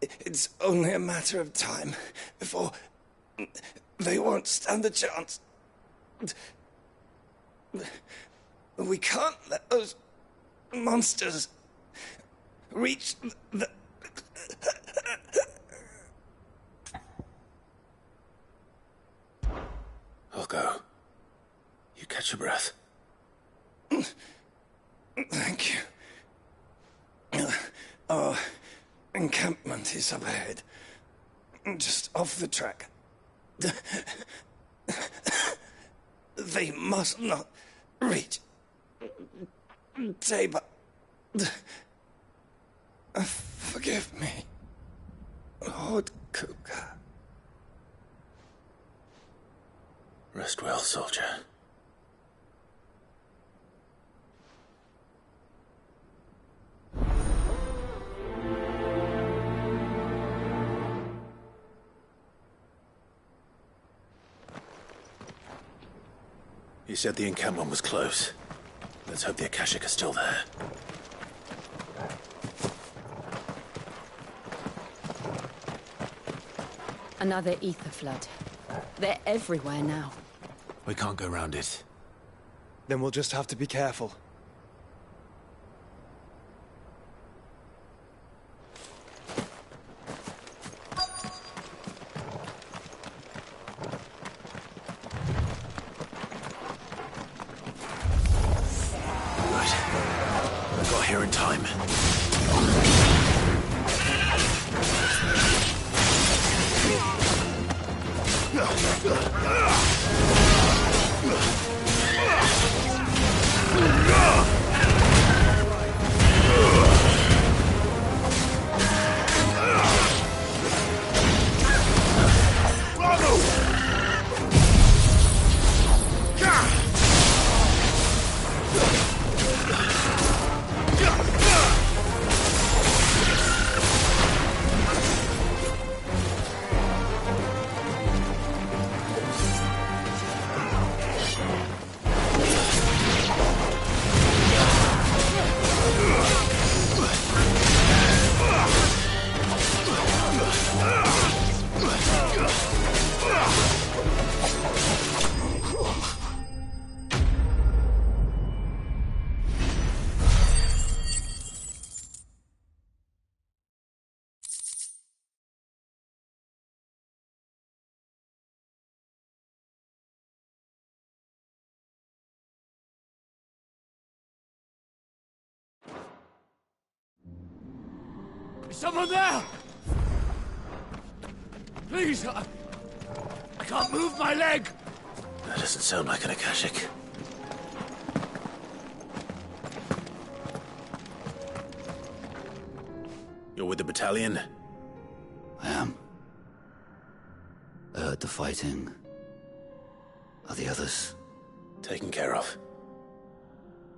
It's only a matter of time before they won't stand a chance. We can't let those monsters reach the... I'll go. You catch your breath. Thank you. Our encampment is up ahead. Just off the track. They must not reach Tabor. Forgive me, Lord Cougar. Rest well, soldier. You said the encampment was close. Let's hope the Akashic are still there. Another ether flood. They're everywhere now. We can't go round it. Then we'll just have to be careful. Here in time. Is someone there? Please, I can't move my leg. That doesn't sound like an Akashic. You're with the battalion? I am. I heard the fighting. Are the others? Taken care of.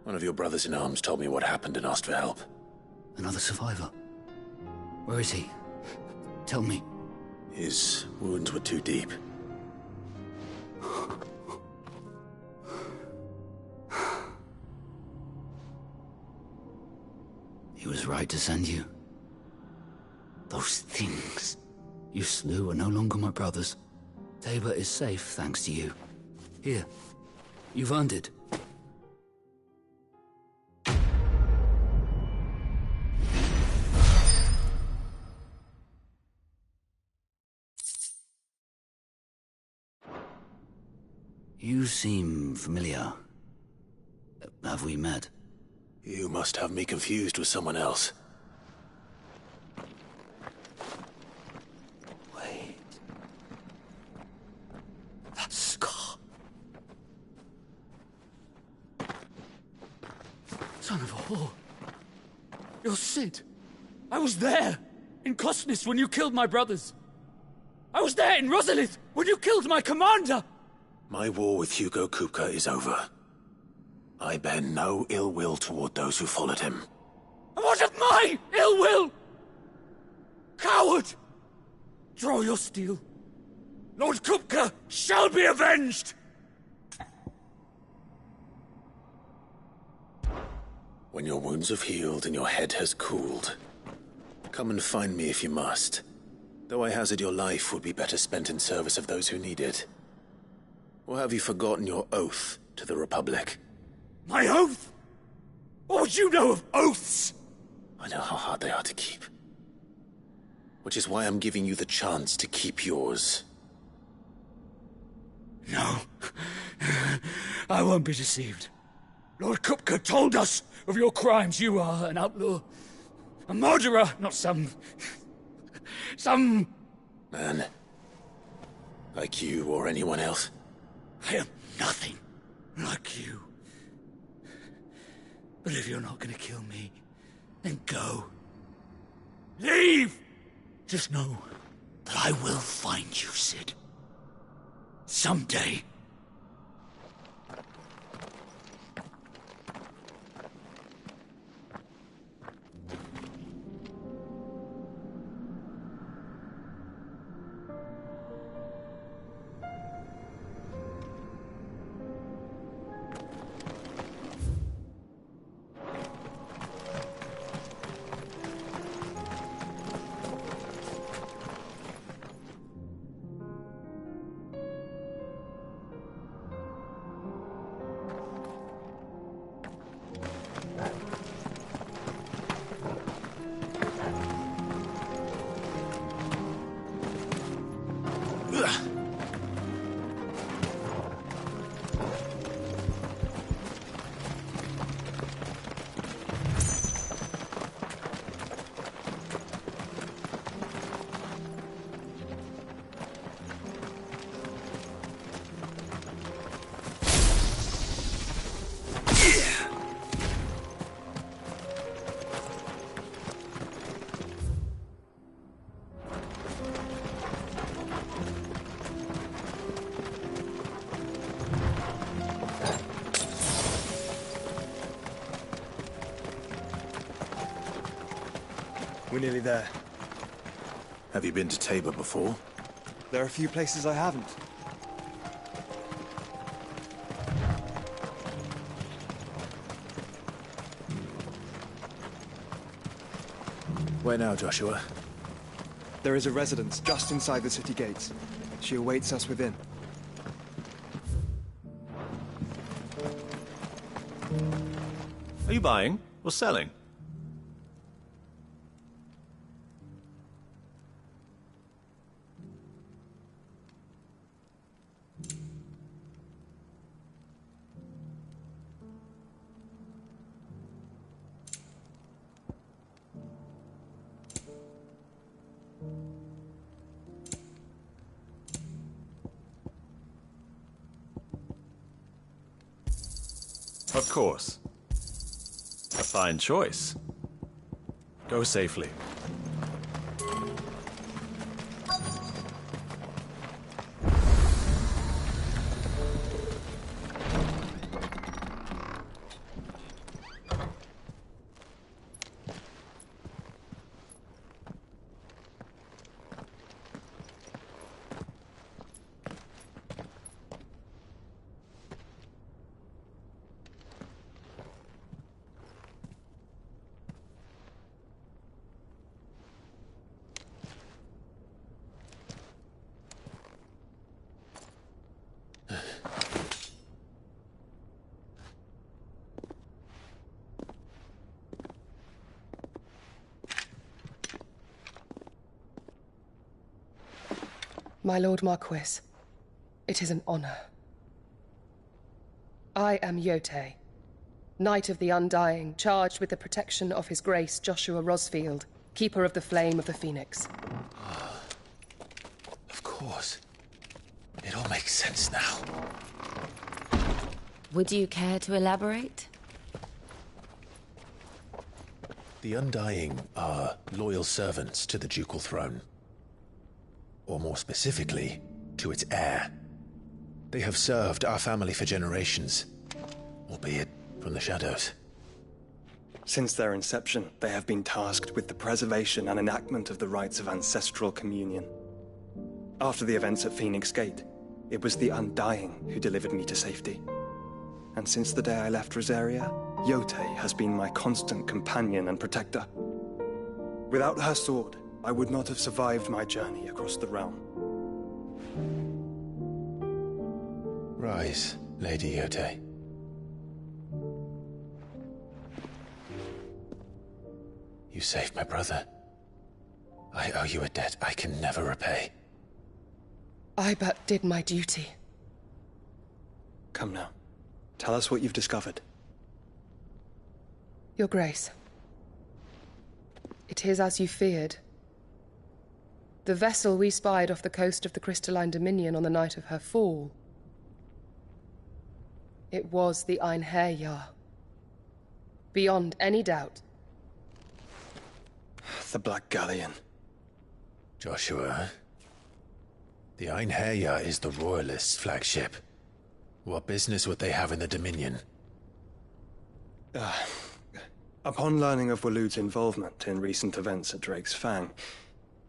One of your brothers in arms told me what happened and asked for help. Another survivor? Where is he? Tell me. His wounds were too deep. He was right to send you. Those things you slew are no longer my brothers. Tabor is safe thanks to you. Here, you've earned it. You seem familiar. Have we met? You must have me confused with someone else. Wait. That scar. Son of a whore. You're Sid. I was there, in Cosnis, when you killed my brothers. I was there in Rosalith, when you killed my commander! My war with Hugo Kupka is over. I bear no ill will toward those who followed him. And what of my ill will? Coward! Draw your steel. Lord Kupka shall be avenged! When your wounds have healed and your head has cooled, come and find me if you must. Though I hazard your life would be better spent in service of those who need it. Or have you forgotten your oath to the Republic? My oath? What would you know of oaths? I know how hard they are to keep. Which is why I'm giving you the chance to keep yours. No. I won't be deceived. Lord Kupka told us of your crimes. You are an outlaw. A murderer, not some... Man. Like you or anyone else. I am nothing like you. But if you're not gonna kill me, then go. Leave! Just know that I will find you, Sid. Someday. We're nearly there. Have you been to Tabor before? There are a few places I haven't. Where now, Joshua? There is a residence just inside the city gates. She awaits us within. Are you buying or selling? Of course. A fine choice. Go safely. My Lord Marquis, it is an honor. I am Yote, Knight of the Undying, charged with the protection of His Grace Joshua Rosfield, Keeper of the Flame of the Phoenix. Of course. It all makes sense now. Would you care to elaborate? The Undying are loyal servants to the ducal throne. Or more specifically, to its heir. They have served our family for generations, albeit from the shadows. Since their inception, they have been tasked with the preservation and enactment of the rites of ancestral communion. After the events at Phoenix Gate, it was the Undying who delivered me to safety. And since the day I left Rosaria, Yotei has been my constant companion and protector. Without her sword, I would not have survived my journey across the realm. Rise, Lady Yotei. You saved my brother. I owe you a debt I can never repay. I but did my duty. Come now. Tell us what you've discovered. Your Grace. It is as you feared. The vessel we spied off the coast of the Crystalline Dominion on the night of her fall. It was the Einherjar. Beyond any doubt. The Black Galleon. Joshua, the Einherjar is the Royalists' flagship. What business would they have in the Dominion? Upon learning of Waloed's involvement in recent events at Drake's Fang,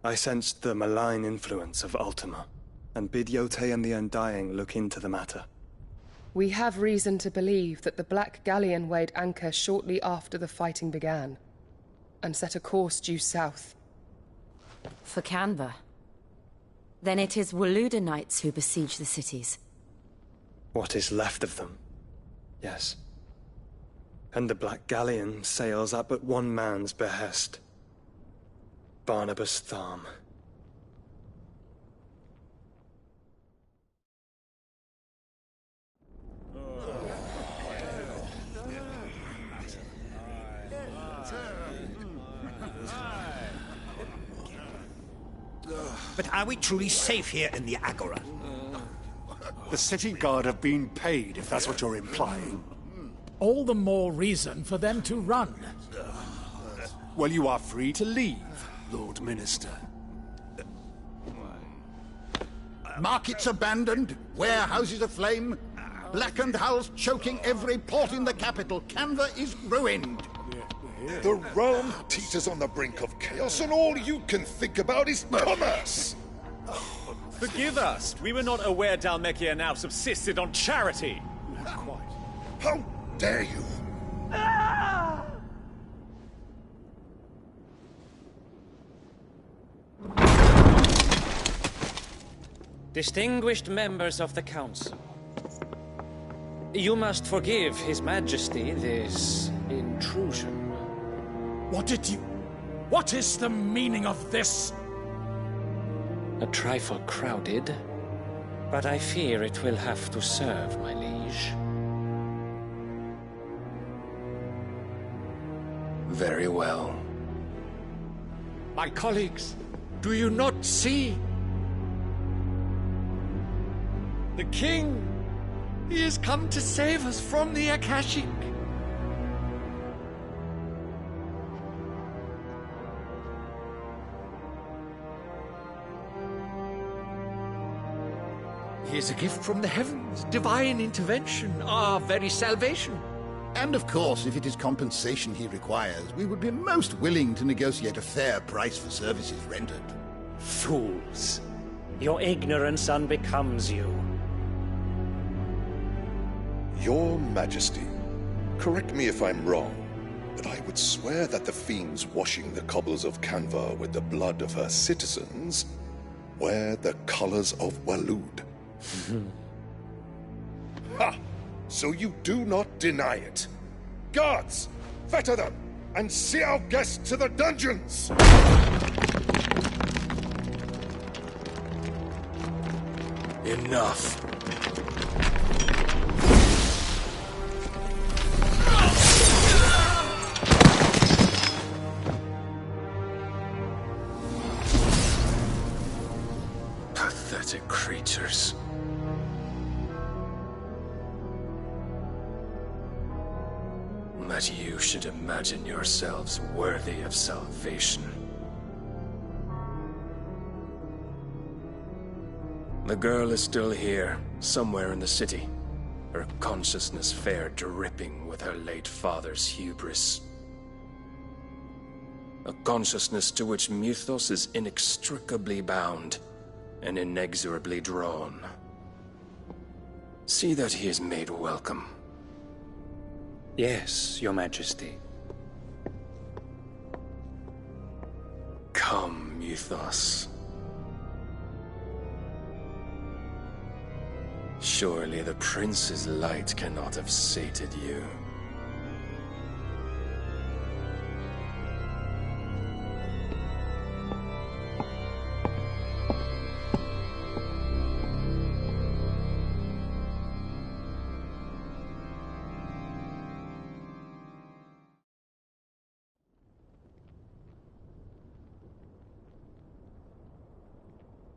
I sensed the malign influence of Ultima, and bid Yotei and the Undying look into the matter. We have reason to believe that the Black Galleon weighed anchor shortly after the fighting began, and set a course due south. For Canva. Then it is Waloeda knights who besiege the cities. What is left of them, yes. And the Black Galleon sails at but one man's behest. Barnabas Tharm. But are we truly safe here in the Agora? The city guard have been paid, if that's what you're implying. All the more reason for them to run. Well, you are free to leave, Lord Minister. Markets abandoned, warehouses aflame, blackened hulls choking every port in the capital. Canva is ruined. The realm teeters on the brink of chaos, and all you can think about is commerce! Forgive us. We were not aware Dhalmekia now subsisted on charity. How dare you! Distinguished members of the Council, you must forgive His Majesty this intrusion. What is the meaning of this? A trifle crowded, but I fear it will have to serve, my liege. Very well. My colleagues, do you not see? The King! He has come to save us from the Akashic! He is a gift from the heavens, divine intervention, our very salvation. And of course, if it is compensation he requires, we would be most willing to negotiate a fair price for services rendered. Fools! Your ignorance unbecomes you. Your Majesty, correct me if I'm wrong, but I would swear that the fiends washing the cobbles of Canva with the blood of her citizens wear the colors of Waloed. Ha! So you do not deny it. Guards, fetter them, and see our guests to the dungeons! Enough. Pathetic creatures. that you should imagine yourselves worthy of salvation. The girl is still here, somewhere in the city. Her consciousness fair dripping with her late father's hubris. A consciousness to which Mythos is inextricably bound and inexorably drawn. See that he is made welcome. Yes, Your Majesty. Come, Mythos. Surely the prince's light cannot have sated you.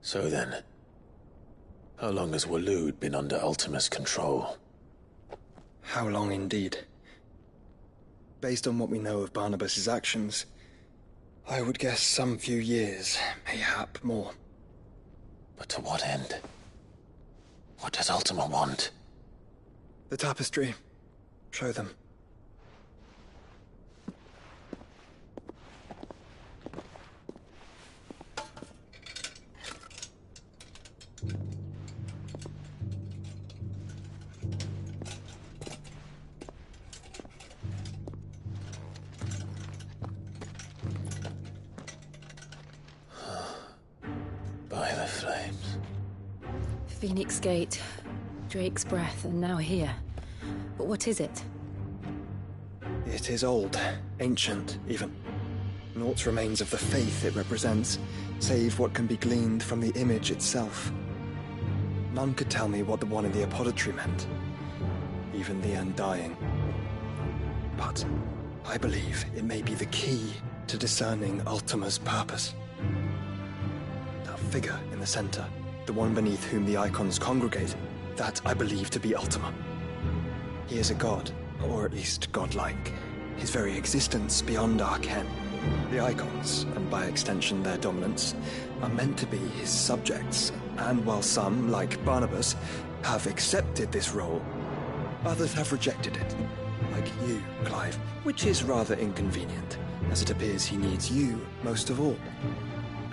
So then, how long has Waloed been under Ultima's control? How long indeed? Based on what we know of Barnabas's actions, I would guess some few years, mayhap more. But to what end? What does Ultima want? The tapestry. Show them. By the flames. Phoenix Gate, Drake's Breath, and now here. But what is it? It is old, ancient, even. Naught remains of the faith it represents, save what can be gleaned from the image itself. None could tell me what the one in the apothecary meant, even the Undying. But I believe it may be the key to discerning Ultima's purpose. That figure in the center, the one beneath whom the icons congregate, that I believe to be Ultima. He is a god, or at least godlike, his very existence beyond our ken. The icons, and by extension their dominance, are meant to be his subjects, and while some, like Barnabas, have accepted this role, others have rejected it, like you, Clive, which is rather inconvenient, as it appears he needs you most of all.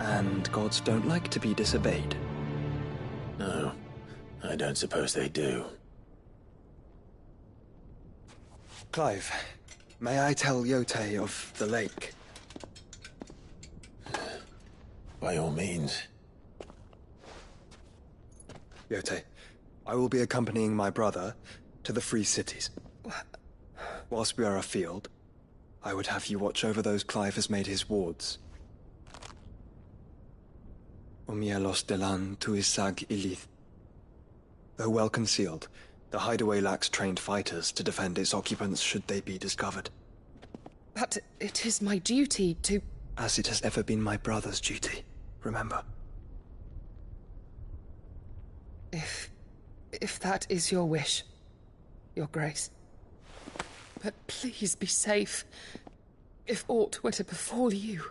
And gods don't like to be disobeyed. No, I don't suppose they do. Clive, may I tell Yote of the lake? By all means. Yote, I will be accompanying my brother to the Free Cities. Whilst we are afield, I would have you watch over those Clive has made his wards. Omielos delan tuisag ilith. Though well concealed, the hideaway lacks trained fighters to defend its occupants should they be discovered. But it is my duty to... As it has ever been my brother's duty, remember. If that is your wish, Your Grace. But please be safe. If aught were to befall you,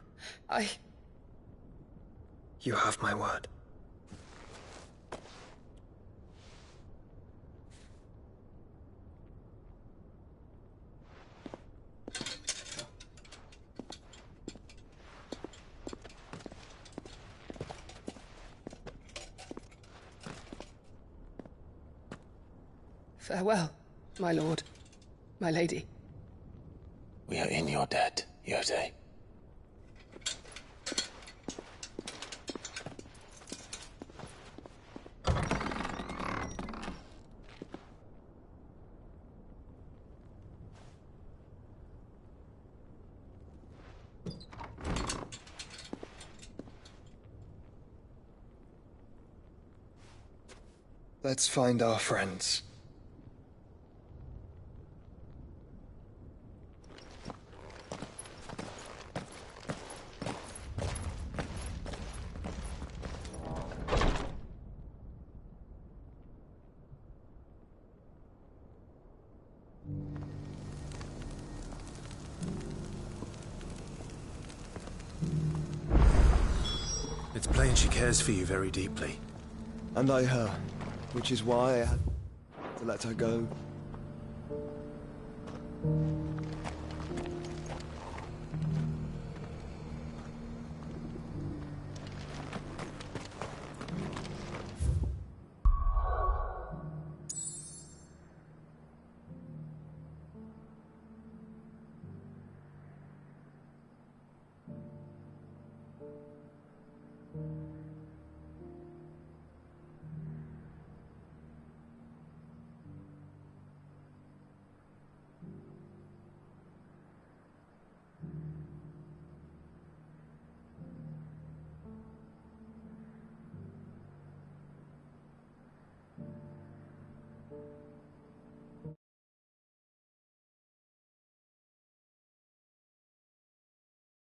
You have my word. Farewell, my lord, my lady. We are in your debt, Yote. Let's find our friends. It's plain she cares for you very deeply. And I her, which is why I had to let her go.